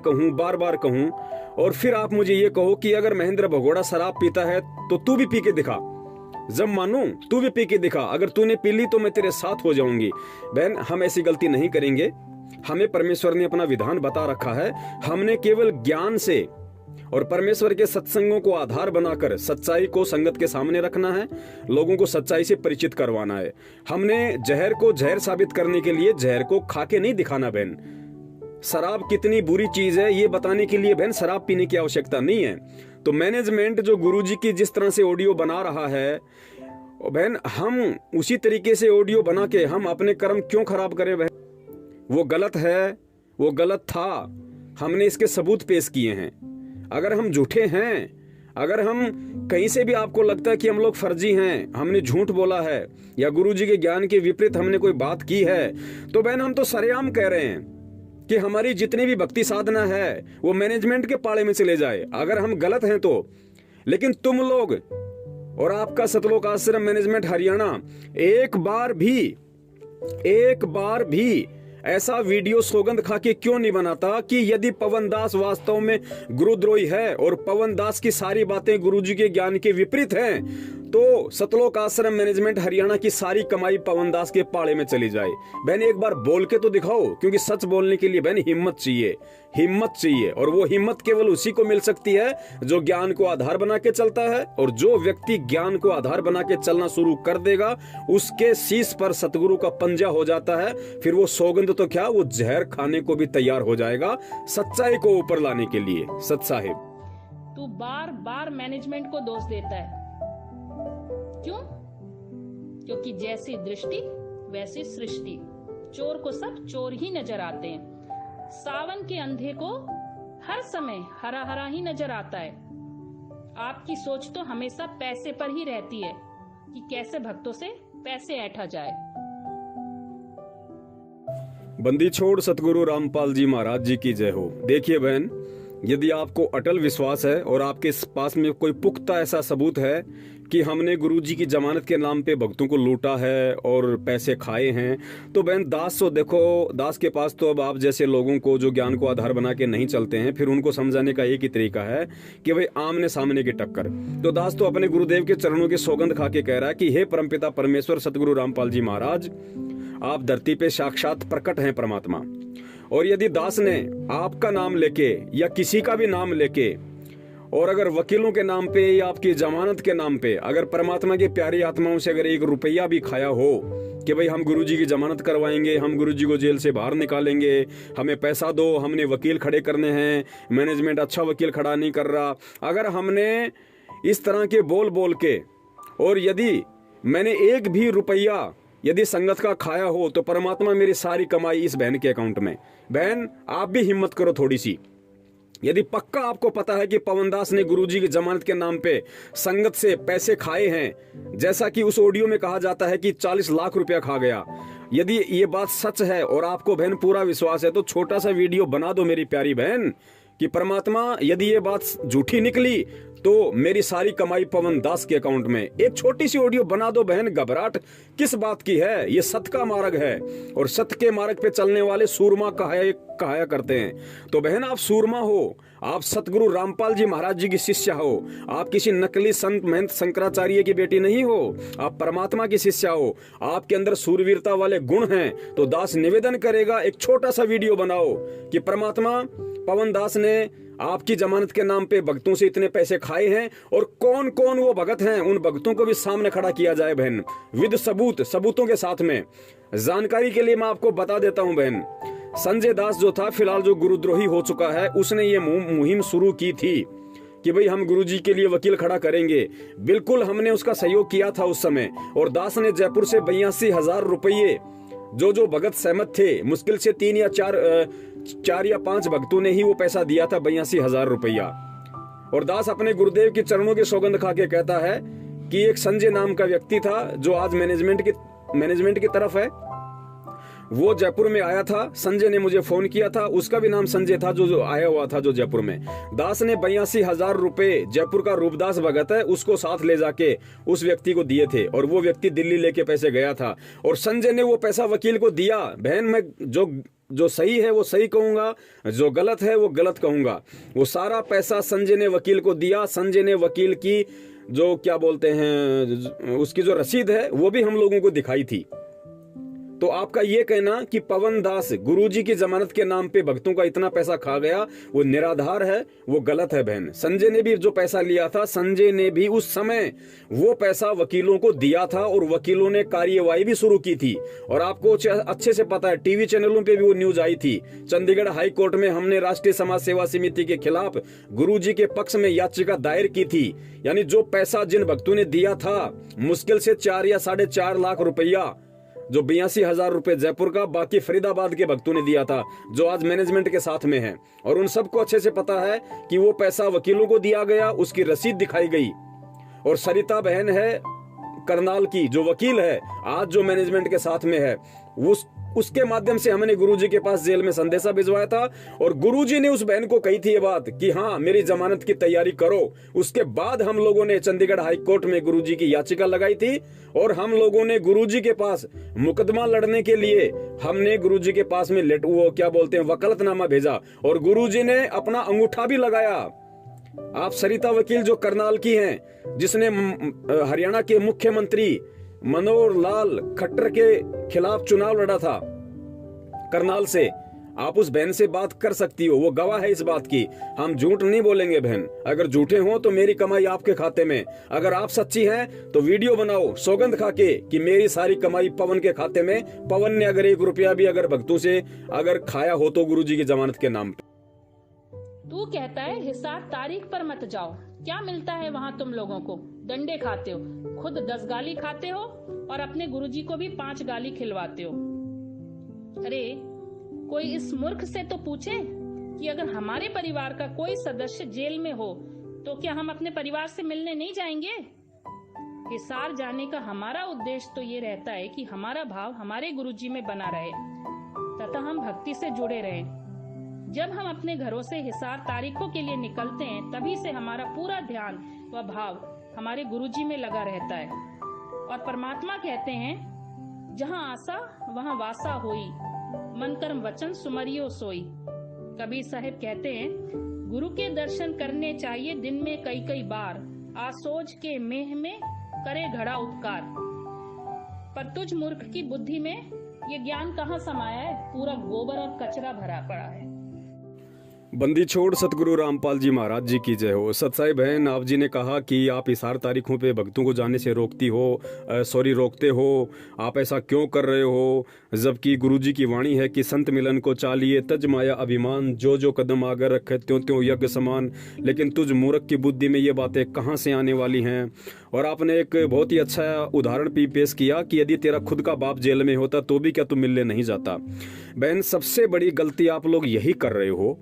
कहूं, और फिर आप मुझे ये कहो कि अगर महेंद्र भगोड़ा शराब पीता है तो तू भी पी के दिखा, जब मानूं तू भी पी के दिखा, अगर तूने पी ली तो मैं तेरे साथ हो जाऊंगी। बहन, हम ऐसी गलती नहीं करेंगे। हमें परमेश्वर ने अपना विधान बता रखा है, हमने केवल ज्ञान से और परमेश्वर के सत्संगों को आधार बनाकर सच्चाई को संगत के सामने रखना है, लोगों को सच्चाई से परिचित करवाना है। हमने जहर को जहर साबित करने के लिए जहर को खा के नहीं दिखाना बहन। शराब कितनी बुरी चीज है ये बताने के लिए बहन शराब पीने की आवश्यकता नहीं है। तो मैनेजमेंट जो गुरुजी की जिस तरह से ऑडियो बना रहा है बहन, हम उसी तरीके से ऑडियो बना के हम अपने कर्म क्यों खराब करें बहन? वो गलत है, वो गलत था, हमने इसके सबूत पेश किए हैं। अगर हम झूठे हैं, अगर हम कहीं से भी आपको लगता है कि हम लोग फर्जी हैं, हमने झूठ बोला है या गुरुजी के ज्ञान के विपरीत हमने कोई बात की है, तो बहन हम तो सरेआम कह रहे हैं कि हमारी जितनी भी भक्ति साधना है वो मैनेजमेंट के पाले में चले जाए, अगर हम गलत हैं तो। लेकिन तुम लोग और आपका सतलोक आश्रम मैनेजमेंट हरियाणा एक बार भी ऐसा वीडियो सौगंध खा के क्यों नहीं बनाता कि यदि पवन दास वास्तव में गुरुद्रोही है और पवन दास की सारी बातें गुरुजी के ज्ञान के विपरीत हैं, तो सतलोक आश्रम मैनेजमेंट हरियाणा की सारी कमाई पवन दास के पाले में चली जाए। बहन एक बार बोल के तो दिखाओ, क्योंकि सच बोलने के लिए बहन हिम्मत चाहिए, हिम्मत चाहिए। और वो हिम्मत केवल उसी को मिल सकती है जो ज्ञान को आधार बना के चलता है। और जो व्यक्ति ज्ञान को आधार बना के चलना शुरू कर देगा, उसके शीश पर सतगुरु का पंजा हो जाता है। फिर वो सौगंध तो क्या, वो जहर खाने को भी तैयार हो जाएगा सच्चाई को ऊपर लाने के लिए। सत साहिब, तू बार बार मैनेजमेंट को दोष देता है, क्यों? क्योंकि जैसी दृष्टि वैसी सृष्टि। चोर को सब चोर ही नजर आते हैं। सावन के अंधे को हर समय हरा हरा ही नजर आता है। आपकी सोच तो हमेशा पैसे पर ही रहती है कि कैसे भक्तों से पैसे ऐंठा जाए। बंदी छोड़ सतगुरु रामपाल जी महाराज जी की जय हो। देखिए बहन, यदि आपको अटल विश्वास है और आपके पास में कोई पुख्ता ऐसा सबूत है कि हमने गुरुजी की जमानत के नाम पे भक्तों को लूटा है और पैसे खाए हैं, तो बहन दास तो देखो, दास के पास तो अब आप जैसे लोगों को जो ज्ञान को आधार बना के नहीं चलते हैं, फिर उनको समझाने का एक ही तरीका है कि भाई आमने सामने की टक्कर। तो दास तो अपने गुरुदेव के चरणों की सौगंध खा के कह रहा है कि हे परमपिता परमेश्वर सतगुरु रामपाल जी महाराज, आप धरती पे साक्षात प्रकट हैं परमात्मा। और यदि दास ने आपका नाम लेके या किसी का भी नाम लेके, और अगर वकीलों के नाम पे या आपकी जमानत के नाम पे अगर परमात्मा की प्यारी आत्माओं से अगर 1 रुपया भी खाया हो कि भाई हम गुरुजी की जमानत करवाएंगे, हम गुरुजी को जेल से बाहर निकालेंगे, हमें पैसा दो, हमने वकील खड़े करने हैं, मैनेजमेंट अच्छा वकील खड़ा नहीं कर रहा, अगर हमने इस तरह के बोल बोल के, और यदि मैंने 1 भी रुपया यदि संगत का खाया हो, तो परमात्मा मेरी सारी कमाई इस बहन के अकाउंट में। बहन आप भी हिम्मत करो थोड़ी सी। यदि पक्का आपको पता है कि पवन दास ने गुरुजी की जमानत के नाम पे संगत से पैसे खाए हैं, जैसा कि उस ऑडियो में कहा जाता है कि 40 लाख रुपया खा गया, यदि ये बात सच है और आपको बहन पूरा विश्वास है, तो छोटा सा वीडियो बना दो मेरी प्यारी बहन कि परमात्मा यदि ये बात झूठी निकली तो मेरी सारी कमाई पवन दास के अकाउंट में। एक छोटी सी ऑडियो बना दो बहन। घबराहट किस बात की है? ये सत्य का मार्ग है और सत्य के मार्ग पे चलने वाले सूरमा कहाया करते हैं। तो बहन आप सूरमा हो, आप सतगुरु रामपाल जी महाराज जी की शिष्या हो, आप किसी नकली संत महंत शंकराचार्य की बेटी नहीं हो, आप परमात्मा की शिष्या हो, आपके अंदर सूरवीरता वाले गुण हैं। तो दास निवेदन करेगा एक छोटा सा वीडियो बनाओ कि परमात्मा पवन दास ने आपकी जमानत के नाम पे भक्तों से इतने पैसे खाए हैं और कौन कौन वो भगत हैं, उन भक्तों को भी सामने खड़ा किया जाए बहन, विद सबूतों के साथ में। जानकारी के लिए मैं आपको बता देता हूं बहन, संजय दास जो था फिलहाल जो गुरुद्रोही हो चुका है, उसने ये मुहिम शुरू की थी कि भाई हम गुरुजी के लिए वकील खड़ा करेंगे। बिल्कुल हमने उसका सहयोग किया था उस समय। और दास ने जयपुर से 82,000 रुपये जो भगत सहमत थे, मुश्किल से 3 या 4 या 5 भक्तों ने ही वो पैसा दिया था, 82,000 रुपया। और दास अपने गुरुदेव के चरणों की सौगंध खा के कहता है कि एक संजय नाम का व्यक्ति था जो आज मैनेजमेंट की तरफ है, वो जयपुर में आया था। संजय ने मुझे फोन किया था, उसका भी नाम संजय था जो आया हुआ था जो जयपुर में। दास ने 82,000 रुपए, जयपुर का रूपदास भगत है, उसको साथ ले जाके उस व्यक्ति को दिए थे और वो व्यक्ति दिल्ली लेके पैसे गया था और संजय ने वो पैसा वकील को दिया। बहन मैं जो सही है वो सही कहूंगा, जो गलत है वो गलत कहूंगा। वो सारा पैसा संजय ने वकील को दिया। संजय ने वकील की जो क्या बोलते हैं उसकी जो रसीद है वो भी हम लोगों को दिखाई थी। तो आपका ये कहना कि पवन दास गुरुजी की जमानत के नाम पे भक्तों का इतना पैसा खा गया, वो निराधार है, वो गलत है बहन। संजय ने भी जो पैसा लिया था, संजय ने भी उस समय वो पैसा वकीलों को दिया था और वकीलों ने कार्यवाही भी शुरू की थी। और आपको अच्छे से पता है, टीवी चैनलों पे भी वो न्यूज आई थी। चंडीगढ़ हाई कोर्ट में हमने राष्ट्रीय समाज सेवा समिति के खिलाफ गुरुजी के पक्ष में याचिका दायर की थी। यानी जो पैसा जिन भक्तों ने दिया था, मुश्किल से 4 या 4.5 लाख रुपया, जो 82,000 रुपए जयपुर का, बाकी फरीदाबाद के भक्तों ने दिया था जो आज मैनेजमेंट के साथ में है। और उन सबको अच्छे से पता है कि वो पैसा वकीलों को दिया गया, उसकी रसीद दिखाई गई। और सरिता बहन है करनाल की, जो वकील है आज जो मैनेजमेंट के साथ में है, उसके माध्यम से हमने गुरुजी के पास जेल में संदेशा भिजवाया था और गुरुजी ने उस बहन को कही थी ये बात कि हाँ मेरी जमानत की तैयारी करो। उसके बाद हम लोगों ने चंडीगढ़ हाई कोर्ट में गुरुजी की याचिका लगाई थी और हम लोगों ने गुरुजी के पास मुकदमा लड़ने के लिए हमने गुरुजी के पास में वो क्या बोलते हैं वकालतनामा भेजा और गुरुजी ने अपना अंगूठा भी लगाया आप सरिता वकील जो करनाल की हैं, जिसने हरियाणा के मुख्यमंत्री मनोहर लाल खट्टर के खिलाफ चुनाव लड़ा था करनाल से, आप उस बहन से बात कर सकती हो, वो गवाह है इस बात की। हम झूठ नहीं बोलेंगे बहन, अगर झूठे हो तो मेरी कमाई आपके खाते में, अगर आप सच्ची हैं तो वीडियो बनाओ सौगंध खा के कि मेरी सारी कमाई पवन के खाते में। पवन ने अगर 1 रुपया भी अगर भक्तों से अगर खाया हो तो गुरुजी की जमानत के नाम पे। तू कहता है हिसार तारीख पर मत जाओ, क्या मिलता है वहाँ तुम लोगों को? डंडे खाते हो, खुद 10 गाली खाते हो और अपने गुरुजी को भी 5 गाली खिलवाते हो। अरे कोई इस मूर्ख से तो पूछे कि अगर हमारे परिवार का कोई सदस्य जेल में हो तो क्या हम अपने परिवार से मिलने नहीं जाएंगे? हिसार जाने का हमारा उद्देश्य तो ये रहता है कि हमारा भाव हमारे गुरुजी में बना रहे तथा हम भक्ति से जुड़े रहें। जब हम अपने घरों से हिसार तारीखों के लिए निकलते हैं, तभी से हमारा पूरा ध्यान व भाव हमारे गुरुजी में लगा रहता है। और परमात्मा कहते हैं, जहाँ आशा वहाँ वासा होई, मन कर्म वचन सुमरियो सोई। कबीर साहिब कहते हैं, गुरु के दर्शन करने चाहिए दिन में कई कई बार, आसोज के मेह में करे घड़ा उपकार। पर तुझ मूर्ख की बुद्धि में ये ज्ञान कहाँ समाया है? पूरा गोबर और कचरा भरा पड़ा है। बंदी छोड़ सतगुरु रामपाल जी महाराज जी की जय हो। सतसाई बहन, आप जी ने कहा कि आप इशार तारीखों पे भक्तों को जाने से रोकती हो, रोकते हो, आप ऐसा क्यों कर रहे हो? जबकि गुरु जी की वाणी है कि संत मिलन को चालिए तज माया अभिमान, जो जो कदम आगे रखे त्यों त्यों यज्ञ समान। लेकिन तुझ मूर्ख की बुद्धि में ये बातें कहाँ से आने वाली हैं? और आपने एक बहुत ही अच्छा उदाहरण भी पेश किया कि यदि तेरा खुद का बाप जेल में होता तो भी क्या तू मिलने नहीं जाता। बहन, सबसे बड़ी गलती आप लोग यही कर रहे हो।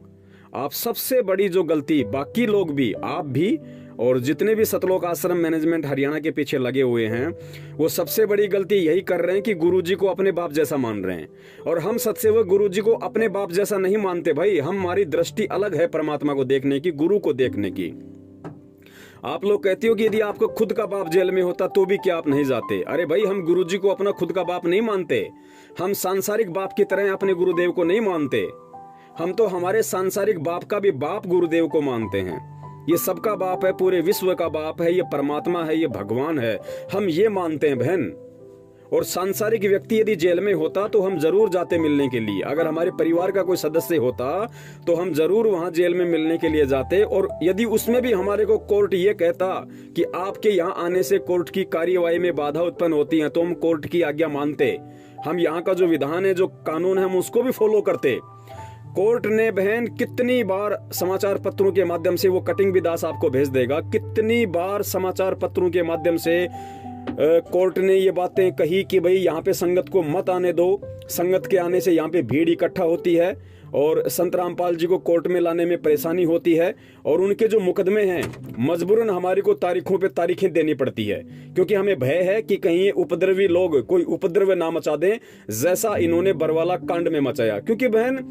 आप सबसे बड़ी जो गलती, बाकी लोग भी, आप भी और जितने भी सतलोक आश्रम मैनेजमेंट हरियाणा के पीछे लगे हुए हैं, वो सबसे बड़ी गलती यही कर रहे हैं कि गुरुजी को अपने बाप जैसा मान रहे हैं। और हम सत्सेवक गुरुजी को अपने बाप जैसा नहीं मानते भाई। हमारी दृष्टि अलग है परमात्मा को देखने की, गुरु को देखने की। आप लोग कहते हो कि यदि आपको खुद का बाप जेल में होता तो भी क्या आप नहीं जाते? अरे भाई, हम गुरुजी को अपना खुद का बाप नहीं मानते। हम सांसारिक बाप की तरह अपने गुरुदेव को नहीं मानते। हम तो हमारे सांसारिक बाप का भी बाप गुरुदेव को मानते हैं। ये सबका बाप है, पूरे विश्व का बाप है, ये परमात्मा है, ये भगवान है, हम ये मानते हैं बहन। और सांसारिक व्यक्ति यदि जेल में होता तो हम जरूर जाते मिलने के लिए। अगर हमारे परिवार का कोई सदस्य होता तो हम जरूर वहां जेल में मिलने के लिए जाते। और यदि उसमें भी हमारे को कोर्ट ये कहता कि आपके यहाँ आने से कोर्ट की कार्यवाही में बाधा उत्पन्न होती है, तो हम कोर्ट की आज्ञा मानते। हम यहाँ का जो विधान है, जो कानून है, हम उसको भी फॉलो करते। कोर्ट ने बहन कितनी बार समाचार पत्रों के माध्यम से, वो कटिंग भी दास आपको भेज देगा, कितनी बार समाचार पत्रों के माध्यम से कोर्ट ने ये बातें कही कि भाई यहाँ पे संगत को मत आने दो, संगत के आने से यहाँ पे भीड़ इकट्ठा होती है और संत रामपाल जी को कोर्ट में लाने में परेशानी होती है। और उनके जो मुकदमे हैं, मजबूरन हमारे को तारीखों पे तारीखें देनी पड़ती है, क्योंकि हमें भय है कि कहीं ये उपद्रवी लोग कोई उपद्रव ना मचा दें, जैसा इन्होंने बरवाला कांड में मचाया। क्योंकि बहन,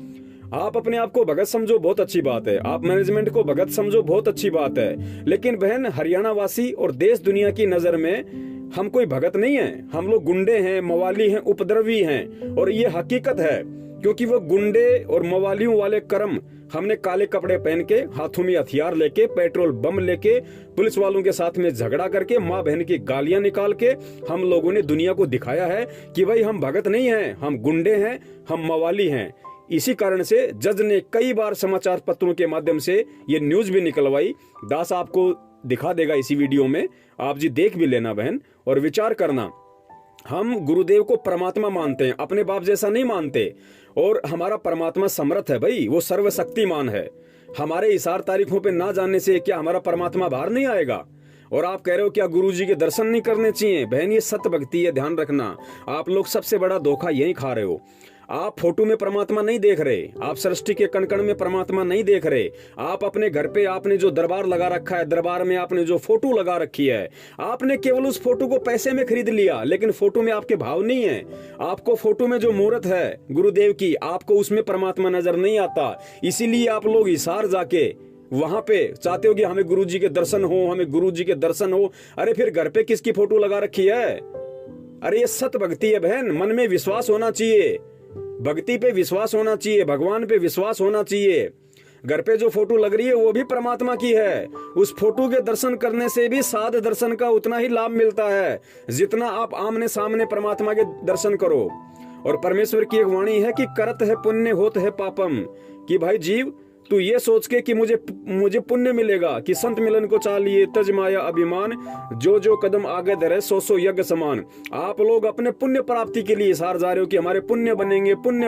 आप अपने आप को भगत समझो, बहुत अच्छी बात है, आप मैनेजमेंट को भगत समझो, बहुत अच्छी बात है, लेकिन बहन, हरियाणा वासी और देश दुनिया की नजर में हम कोई भगत नहीं है। हम लोग गुंडे हैं, मवाली हैं, उपद्रवी हैं। और ये हकीकत है, क्योंकि वो गुंडे और मवालियों वाले कर्म हमने काले कपड़े पहन के, हाथों में हथियार लेके, पेट्रोल बम लेके, पुलिस वालों के साथ में झगड़ा करके, माँ बहन की गालियां निकाल के हम लोगों ने दुनिया को दिखाया है कि भाई हम भगत नहीं हैं, हम गुंडे हैं, हम मवाली हैं। इसी कारण से जज ने कई बार समाचार पत्रों के माध्यम से ये न्यूज भी निकलवाई। दास आपको दिखा देगा इसी वीडियो में, आप जी देख भी लेना बहन और विचार करना। हम गुरुदेव को परमात्मा मानते हैं, अपने बाप जैसा नहीं मानते। और हमारा परमात्मा समर्थ है भाई, वो सर्वशक्तिमान है। हमारे इशार तारीखों पे ना जानने से क्या हमारा परमात्मा बाहर नहीं आएगा? और आप कह रहे हो क्या गुरुजी के दर्शन नहीं करने चाहिए? बहन, ये सत्य भक्ति है, ध्यान रखना। आप लोग सबसे बड़ा धोखा यही खा रहे हो। आप फोटो में परमात्मा नहीं देख रहे, आप सृष्टि के कण कण में परमात्मा नहीं देख रहे। आप अपने घर पे आपने जो दरबार लगा रखा है, दरबार में आपने जो फोटो लगा रखी है, आपने केवल उस फोटो को पैसे में खरीद लिया, लेकिन फोटो में आपके भाव नहीं है। आपको फोटो में जो मूर्त है गुरुदेव की, आपको उसमें परमात्मा नजर नहीं आता। इसीलिए आप लोग हिसार जाके वहां पे चाहते हो कि हमें गुरुजी के दर्शन हो, हमें गुरुजी के दर्शन हो। अरे फिर घर पे किसकी फोटो लगा रखी है? अरे ये सत भक्ति है बहन, मन में विश्वास होना चाहिए, भक्ति पे विश्वास होना चाहिए, भगवान पे विश्वास होना चाहिए। घर पे जो फोटो लग रही है वो भी परमात्मा की है। उस फोटो के दर्शन करने से भी साध दर्शन का उतना ही लाभ मिलता है जितना आप आमने सामने परमात्मा के दर्शन करो। और परमेश्वर की एक वाणी है कि करत है पुण्य होत है पापम, कि भाई जीव तू ये सोच के कि मुझे पुण्य मिलेगा कि संत मिलन को चालिए तज माया अभिमान, जो जो कदम आगे धरे सो सो यज्ञ समान। आप लोग अपने पुण्य प्राप्ति के लिए सार जा रहे हो कि हमारे पुण्य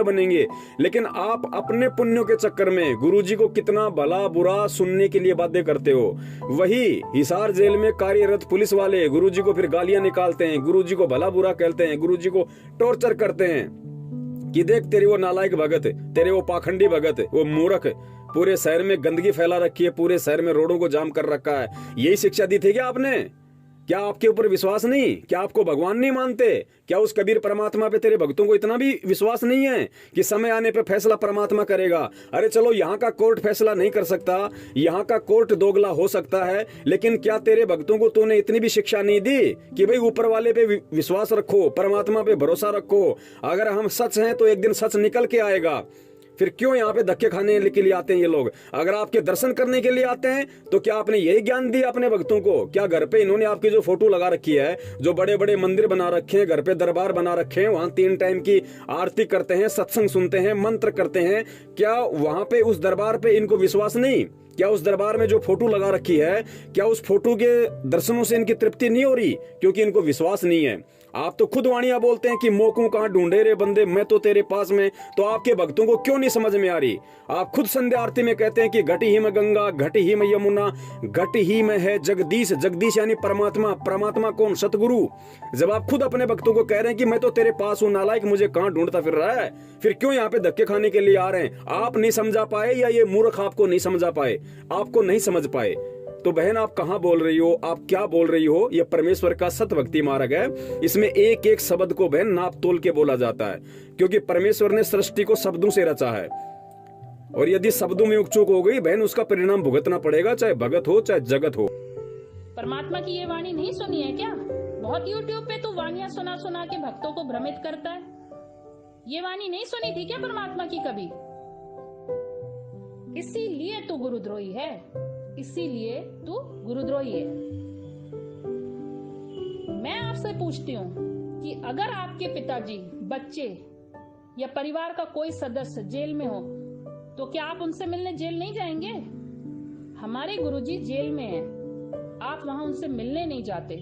बनेंगे, लेकिन आप अपने पुण्यों के चक्कर में गुरुजी को कितना भला बुरा सुनने के लिए बाध्य करते हो। वही हिसार जेल में कार्यरत पुलिस वाले गुरुजी को फिर गालियां निकालते हैं, गुरुजी को भला बुरा कहते हैं, गुरुजी को टॉर्चर करते हैं कि देख तेरी वो नालायक भगत, तेरे वो पाखंडी भगत, वो मूर्ख, पूरे शहर में गंदगी फैला रखी है, पूरे शहर में रोडों को जाम कर रखा है। यही शिक्षा दी थी क्या आपने? क्या आपके ऊपर विश्वास नहीं? क्या आपको भगवान नहीं मानते? क्या उस कबीर परमात्मा पे तेरे भक्तों को इतना भी विश्वास नहीं है कि समय आने पे फैसला परमात्मा करेगा? अरे चलो यहाँ का कोर्ट फैसला नहीं कर सकता, यहाँ का कोर्ट दोगला हो सकता है, लेकिन क्या तेरे भक्तों को तूने इतनी भी शिक्षा नहीं दी कि भाई ऊपर वाले पे विश्वास रखो, परमात्मा पे भरोसा रखो, अगर हम सच हैं तो एक दिन सच निकल के आएगा। फिर क्यों यहाँ पे धक्के खाने के लिए आते हैं ये लोग? अगर आपके दर्शन करने के लिए आते हैं तो क्या आपने यही ज्ञान दिया अपने भक्तों को? क्या घर पे इन्होंने आपकी जो फोटो लगा रखी है, जो बड़े बड़े मंदिर बना रखे हैं, घर पे दरबार बना रखे हैं, वहां 3 टाइम की आरती करते हैं, सत्संग सुनते हैं, मंत्र करते हैं, क्या वहां पे उस दरबार पे इनको विश्वास नहीं? क्या उस दरबार में जो फोटो लगा रखी है, क्या उस फोटो के दर्शनों से इनकी तृप्ति नहीं हो रही? क्योंकि इनको विश्वास नहीं है। आप तो खुद वाणियां बोलते हैं कि मोकू कहां ढूंढे रे बंदे, मैं तो तेरे पास में, तो आपके भक्तों को क्यों नहीं समझ में आ रही? आप खुद संध्या आरती में कहते हैं कि घट ही में गंगा, घट ही में यमुना, घट ही में है जगदीश। जगदीश यानी परमात्मा। परमात्मा कौन? सतगुरु। जब आप खुद अपने भक्तों को कह रहे हैं कि मैं तो तेरे पास हूं, नालायक मुझे कहां ढूंढता फिर रहा है, फिर क्यों यहाँ पे धक्के खाने के लिए आ रहे हैं? आप नहीं समझा पाए या ये मूर्ख आपको नहीं समझा पाए? आपको नहीं समझ पाए तो बहन आप कहां बोल रही हो, आप क्या बोल रही हो? यह परमेश्वर का सत भक्ति मार्ग है। इसमें एक एक शब्द को बहन नाप तोल के बोला जाता है, क्योंकि परमेश्वर ने सृष्टि को शब्दों से रचा है। और यदि शब्दों में चूक हो गई बहन, उसका परिणाम भुगतना पड़ेगा, चाहे भगत हो चाहे जगत हो। परमात्मा की ये वाणी नहीं सुनी है क्या? बहुत यूट्यूब पे तो वाणियां सुना सुना के भक्तों को भ्रमित करता है। ये वाणी नहीं सुनी थी क्या परमात्मा की कभी? इसीलिए तू गुरुद्रोही है, इसीलिए तू गुरुद्रोही है। मैं आपसे पूछती हूँ कि अगर आपके पिताजी, बच्चे या परिवार का कोई सदस्य जेल में हो तो क्या आप उनसे मिलने जेल नहीं जाएंगे? हमारे गुरुजी जेल में हैं, आप वहां उनसे मिलने नहीं जाते,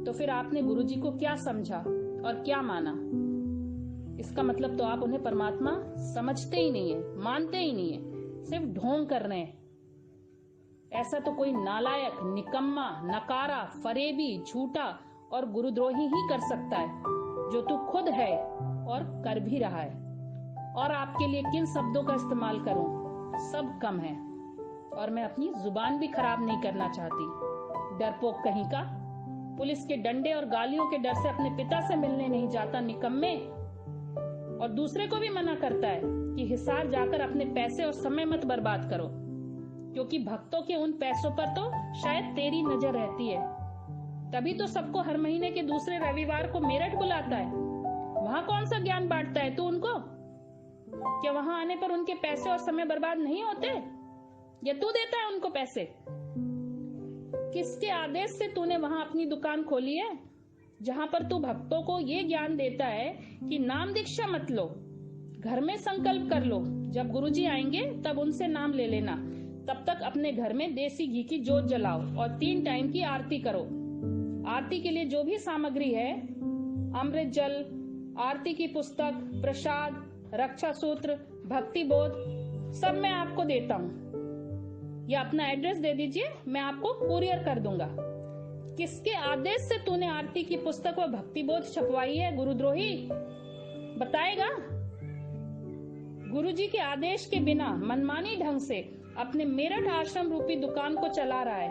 तो फिर आपने गुरुजी को क्या समझा और क्या माना? इसका मतलब तो आप उन्हें परमात्मा समझते ही नहीं है, मानते ही नहीं है, सिर्फ ढोंग कर रहे हैं। ऐसा तो कोई नालायक, निकम्मा, नकारा, फरेबी, झूठा और गुरुद्रोही ही कर सकता है, जो तू खुद है और कर भी रहा है। और आपके लिए किन शब्दों का इस्तेमाल करूं, सब कम है, और मैं अपनी जुबान भी खराब नहीं करना चाहती। डरपोक कहीं का, पुलिस के डंडे और गालियों के डर से अपने पिता से मिलने नहीं जाता निकम्मे, और दूसरे को भी मना करता है कि हिसार जाकर अपने पैसे और समय मत बर्बाद करो, क्योंकि भक्तों के उन पैसों पर तो शायद तेरी नजर रहती है। तभी तो सबको हर महीने के दूसरे रविवार को मेरठ बुलाता है। वहां कौन सा ज्ञान बांटता है तू उनको? क्या वहां आने पर उनके पैसे और समय बर्बाद नहीं होते, या तू देता है उनको पैसे? किसके आदेश से तूने वहां अपनी दुकान खोली है, जहां पर तू भक्तों को ये ज्ञान देता है कि नाम दीक्षा मत लो, घर में संकल्प कर लो, जब गुरुजी आएंगे तब उनसे नाम ले लेना, तब तक अपने घर में देसी घी की जोत जलाओ और 3 टाइम की आरती करो। आरती के लिए जो भी सामग्री है, अमृत जल, आरती की पुस्तक, प्रसाद, रक्षा सूत्र, भक्ति बोध, सब मैं आपको देता हूँ। या अपना एड्रेस दे दीजिए, मैं आपको कुरियर कर दूंगा। किसके आदेश से तूने आरती की पुस्तक व भक्ति बोध छपवाई है गुरुद्रोही? बताएगा? गुरुजी के आदेश के बिना मनमानी ढंग से अपने मेरठ आश्रम रूपी दुकान को चला रहा है,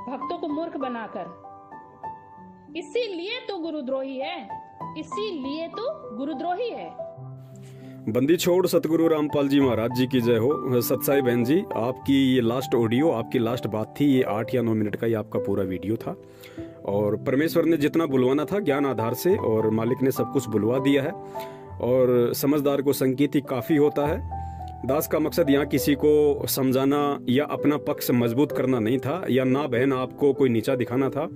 भक्तों को मूर्ख बनाकर। इसीलिए तो गुरुद्रोही है, इसीलिए तो गुरुद्रोही है। बंदी छोड़ सतगुरु रामपाल जी महाराज जी की जय हो। सत्साई बहन जी, आपकी ये लास्ट ऑडियो, आपकी लास्ट बात थी, ये 8 या 9 मिनट का ये आपका पूरा वीडियो था। और परमेश्वर ने जितना बुलवाना था ज्ञान आधार से, और मालिक ने सब कुछ बुलवा दिया है। और समझदार को संकेत ही काफ़ी होता है। दास का मकसद यहाँ किसी को समझाना या अपना पक्ष मजबूत करना नहीं था, या ना बहन आपको कोई नीचा दिखाना था।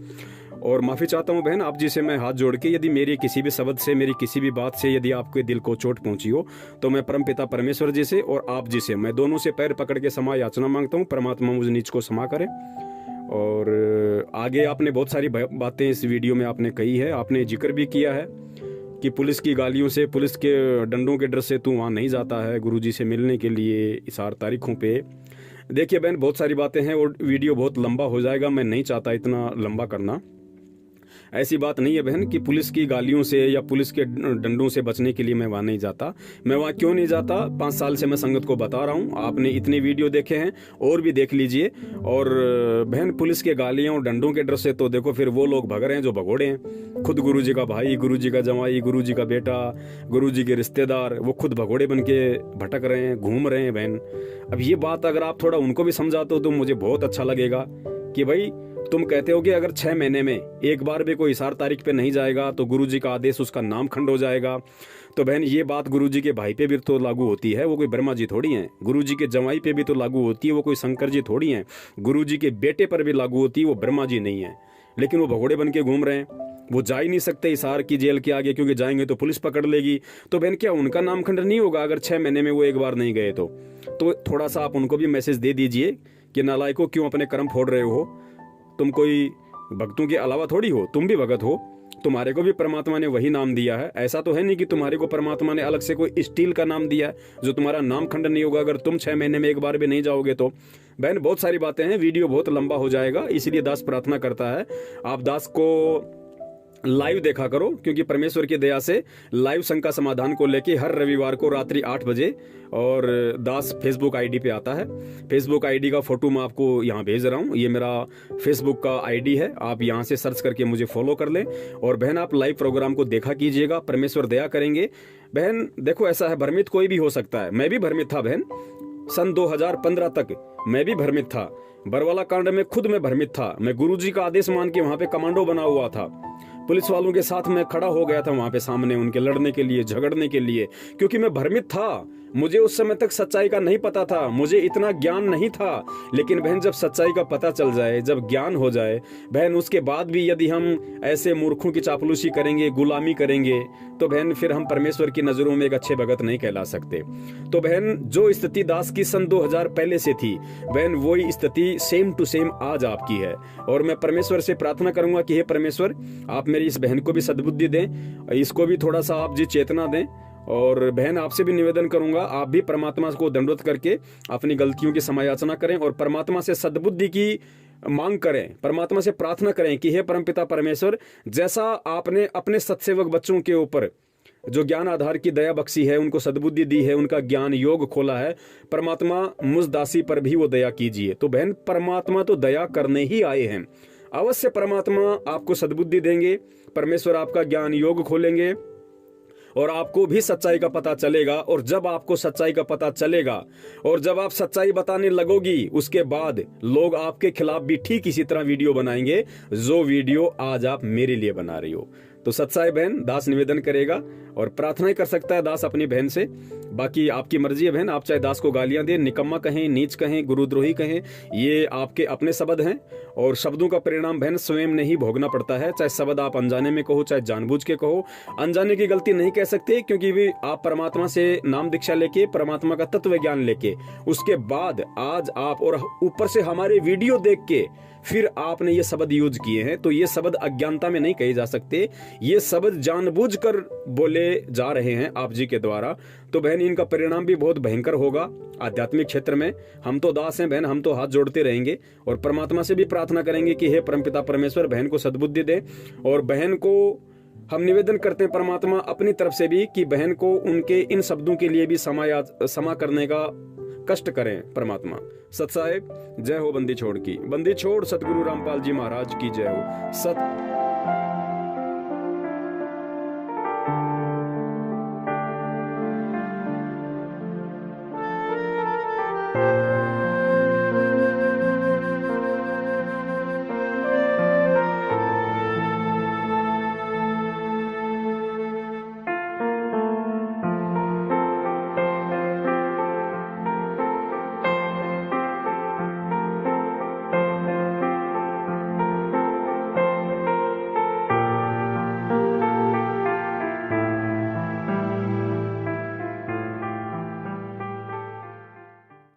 और माफ़ी चाहता हूँ बहन आप जी से मैं हाथ जोड़ के, यदि मेरी किसी भी शब्द से, मेरी किसी भी बात से यदि आपके दिल को चोट पहुंची हो, तो मैं परमपिता परमेश्वर जी से और आप जी से मैं दोनों से पैर पकड़ के क्षमा याचना मांगता हूँ। परमात्मा मुझ नीच को क्षमा करे। और आगे आपने बहुत सारी बातें इस वीडियो में आपने कही है, आपने जिक्र भी किया है कि पुलिस की गालियों से, पुलिस के डंडों के डर से तू वहाँ नहीं जाता है गुरुजी से मिलने के लिए इस 8 तारीखों पे। देखिए बहन बहुत सारी बातें हैं और वीडियो बहुत लंबा हो जाएगा, मैं नहीं चाहता इतना लंबा करना। ऐसी बात नहीं है बहन कि पुलिस की गालियों से या पुलिस के डंडों से बचने के लिए मैं वहाँ नहीं जाता। मैं वहाँ क्यों नहीं जाता, 5 साल से मैं संगत को बता रहा हूँ, आपने इतने वीडियो देखे हैं और भी देख लीजिए। और बहन पुलिस के गालियाँ और डंडों के डर से तो देखो फिर वो लोग भग रहे हैं जो भगोड़े हैं। खुद गुरुजी का भाई, गुरुजी का जमाई, गुरुजी का बेटा, गुरुजी के रिश्तेदार, वो खुद भगोड़े बन के भटक रहे हैं, घूम रहे हैं बहन। अब ये बात अगर आप थोड़ा उनको भी समझाते हो तो मुझे बहुत अच्छा लगेगा कि भाई तुम कहते हो कि अगर 6 महीने में एक बार भी कोई 4 तारीख पे नहीं जाएगा तो गुरुजी का आदेश, उसका नाम खंड हो जाएगा। तो बहन ये बात गुरुजी के भाई पे भी तो लागू होती है, वो कोई ब्रह्मा जी थोड़ी हैं। गुरुजी के जमाई पे भी तो लागू होती है, वो कोई शंकर जी थोड़ी हैं। गुरुजी के बेटे पर भी लागू होती है, वो ब्रह्मा जी नहीं है। लेकिन वो भगोड़े बन के घूम रहे हैं, वो जा ही नहीं सकते हिसार की जेल के आगे, क्योंकि जाएंगे तो पुलिस पकड़ लेगी। तो बहन क्या उनका नाम खंड नहीं होगा अगर 6 महीने में वो एक बार नहीं गए तो थोड़ा सा आप उनको भी मैसेज दे दीजिए कि नालायकों क्यों अपने कर्म फोड़ रहे हो। तुम कोई भक्तों के अलावा थोड़ी हो, तुम भी भगत हो, तुम्हारे को भी परमात्मा ने वही नाम दिया है। ऐसा तो है नहीं कि तुम्हारे को परमात्मा ने अलग से कोई स्टील का नाम दिया है जो तुम्हारा नाम खंड नहीं होगा अगर तुम 6 महीने में एक बार भी नहीं जाओगे तो। बहन बहुत सारी बातें हैं, वीडियो बहुत लंबा हो जाएगा, इसलिए दास प्रार्थना करता है आप दास को लाइव देखा करो, क्योंकि परमेश्वर की दया से लाइव शंका समाधान को लेके हर रविवार को रात्रि 8 बजे और दास फेसबुक आईडी पे आता है। फेसबुक आईडी का फोटो मैं आपको यहाँ भेज रहा हूँ, ये मेरा फेसबुक का आईडी है, आप यहाँ से सर्च करके मुझे फॉलो कर लें। और बहन आप लाइव प्रोग्राम को देखा कीजिएगा, परमेश्वर दया करेंगे। बहन देखो ऐसा है, भ्रमित कोई भी हो सकता है, मैं भी भ्रमित था बहन, सन 2015 तक मैं भी भ्रमित था। बरवाला कांड में खुद मैं भ्रमित था, मैं गुरुजी का आदेश मान के वहां पे कमांडो बना हुआ था, पुलिस वालों के साथ मैं खड़ा हो गया था वहां पे सामने उनके लड़ने के लिए, झगड़ने के लिए, क्योंकि मैं भ्रमित था। मुझे उस समय तक सच्चाई का नहीं पता था, मुझे इतना ज्ञान नहीं था। लेकिन बहन जब सच्चाई का पता चल जाए, जब ज्ञान हो जाए बहन, उसके बाद भी यदि हम ऐसे मूर्खों की चापलूसी करेंगे, गुलामी करेंगे, तो बहन फिर हम परमेश्वर की नजरों में एक अच्छे भगत नहीं कहला सकते। तो बहन जो स्थिति दास की सन 2000 पहले से थी बहन, वही स्थिति सेम टू सेम आज आपकी है। और मैं परमेश्वर से प्रार्थना करूंगा कि हे परमेश्वर आप मेरी इस बहन को भी सद्बुद्धि दें, इसको भी थोड़ा सा आप जी चेतना दें। और बहन आपसे भी निवेदन करूंगा आप भी परमात्मा को दंडवत करके अपनी गलतियों की समायाचना करें और परमात्मा से सद्बुद्धि की मांग करें, परमात्मा से प्रार्थना करें कि हे परमपिता परमेश्वर, जैसा आपने अपने सत्सेवक बच्चों के ऊपर जो ज्ञान आधार की दया बख्शी है, उनको सद्बुद्धि दी है, उनका ज्ञान योग खोला है, परमात्मा मुझ दासी पर भी वो दया कीजिए। तो बहन परमात्मा तो दया करने ही आए हैं, अवश्य परमात्मा आपको सद्बुद्धि देंगे, परमेश्वर आपका ज्ञान योग खोलेंगे और आपको भी सच्चाई का पता चलेगा। और जब आपको सच्चाई का पता चलेगा और जब आप सच्चाई बताने लगोगी, उसके बाद लोग आपके खिलाफ भी ठीक इसी तरह वीडियो बनाएंगे जो वीडियो आज आप मेरे लिए बना रही हो। तो सच्चाई बहन दास निवेदन करेगा और प्रार्थना ही कर सकता है दास अपनी बहन से, बाकी आपकी मर्जी है बहन। आप चाहे दास को गालियां दें, निकम्मा कहें, नीच कहें, गुरुद्रोही कहें, ये आपके अपने शब्द हैं और शब्दों का परिणाम बहन स्वयं नहीं भोगना पड़ता है। चाहे शब्द आप अनजाने में कहो, चाहे जानबूझ के कहो, अनजाने की गलती नहीं कह सकते, क्योंकि भी आप परमात्मा से नाम दीक्षा लेके, परमात्मा का तत्व ज्ञान लेके, उसके बाद आज आप और ऊपर से हमारे वीडियो देख के फिर आपने ये शब्द यूज किए हैं, तो ये शब्द अज्ञानता में नहीं कहे जा सकते, ये शब्द जानबूझकर बोले जा रहे हैं आप जी के द्वारा। तो बहन इनका परिणाम भी बहुत भयंकर होगा आध्यात्मिक क्षेत्र में। हम तो दास हैं बहन, हम तो हाथ जोड़ते रहेंगे और परमात्मा से भी प्रार्थना करेंगे कि हे परमपिता परमेश्वर बहन को सद्बुद्धि दे। और बहन को हम निवेदन करते हैं परमात्मा अपनी तरफ से भी कि बहन को उनके इन शब्दों के लिए भी क्षमा करने का कष्ट करें परमात्मा। सत साहेब जय हो बंदी छोड़ की, बंदी छोड़ सतगुरु रामपाल जी महाराज की जय हो। सत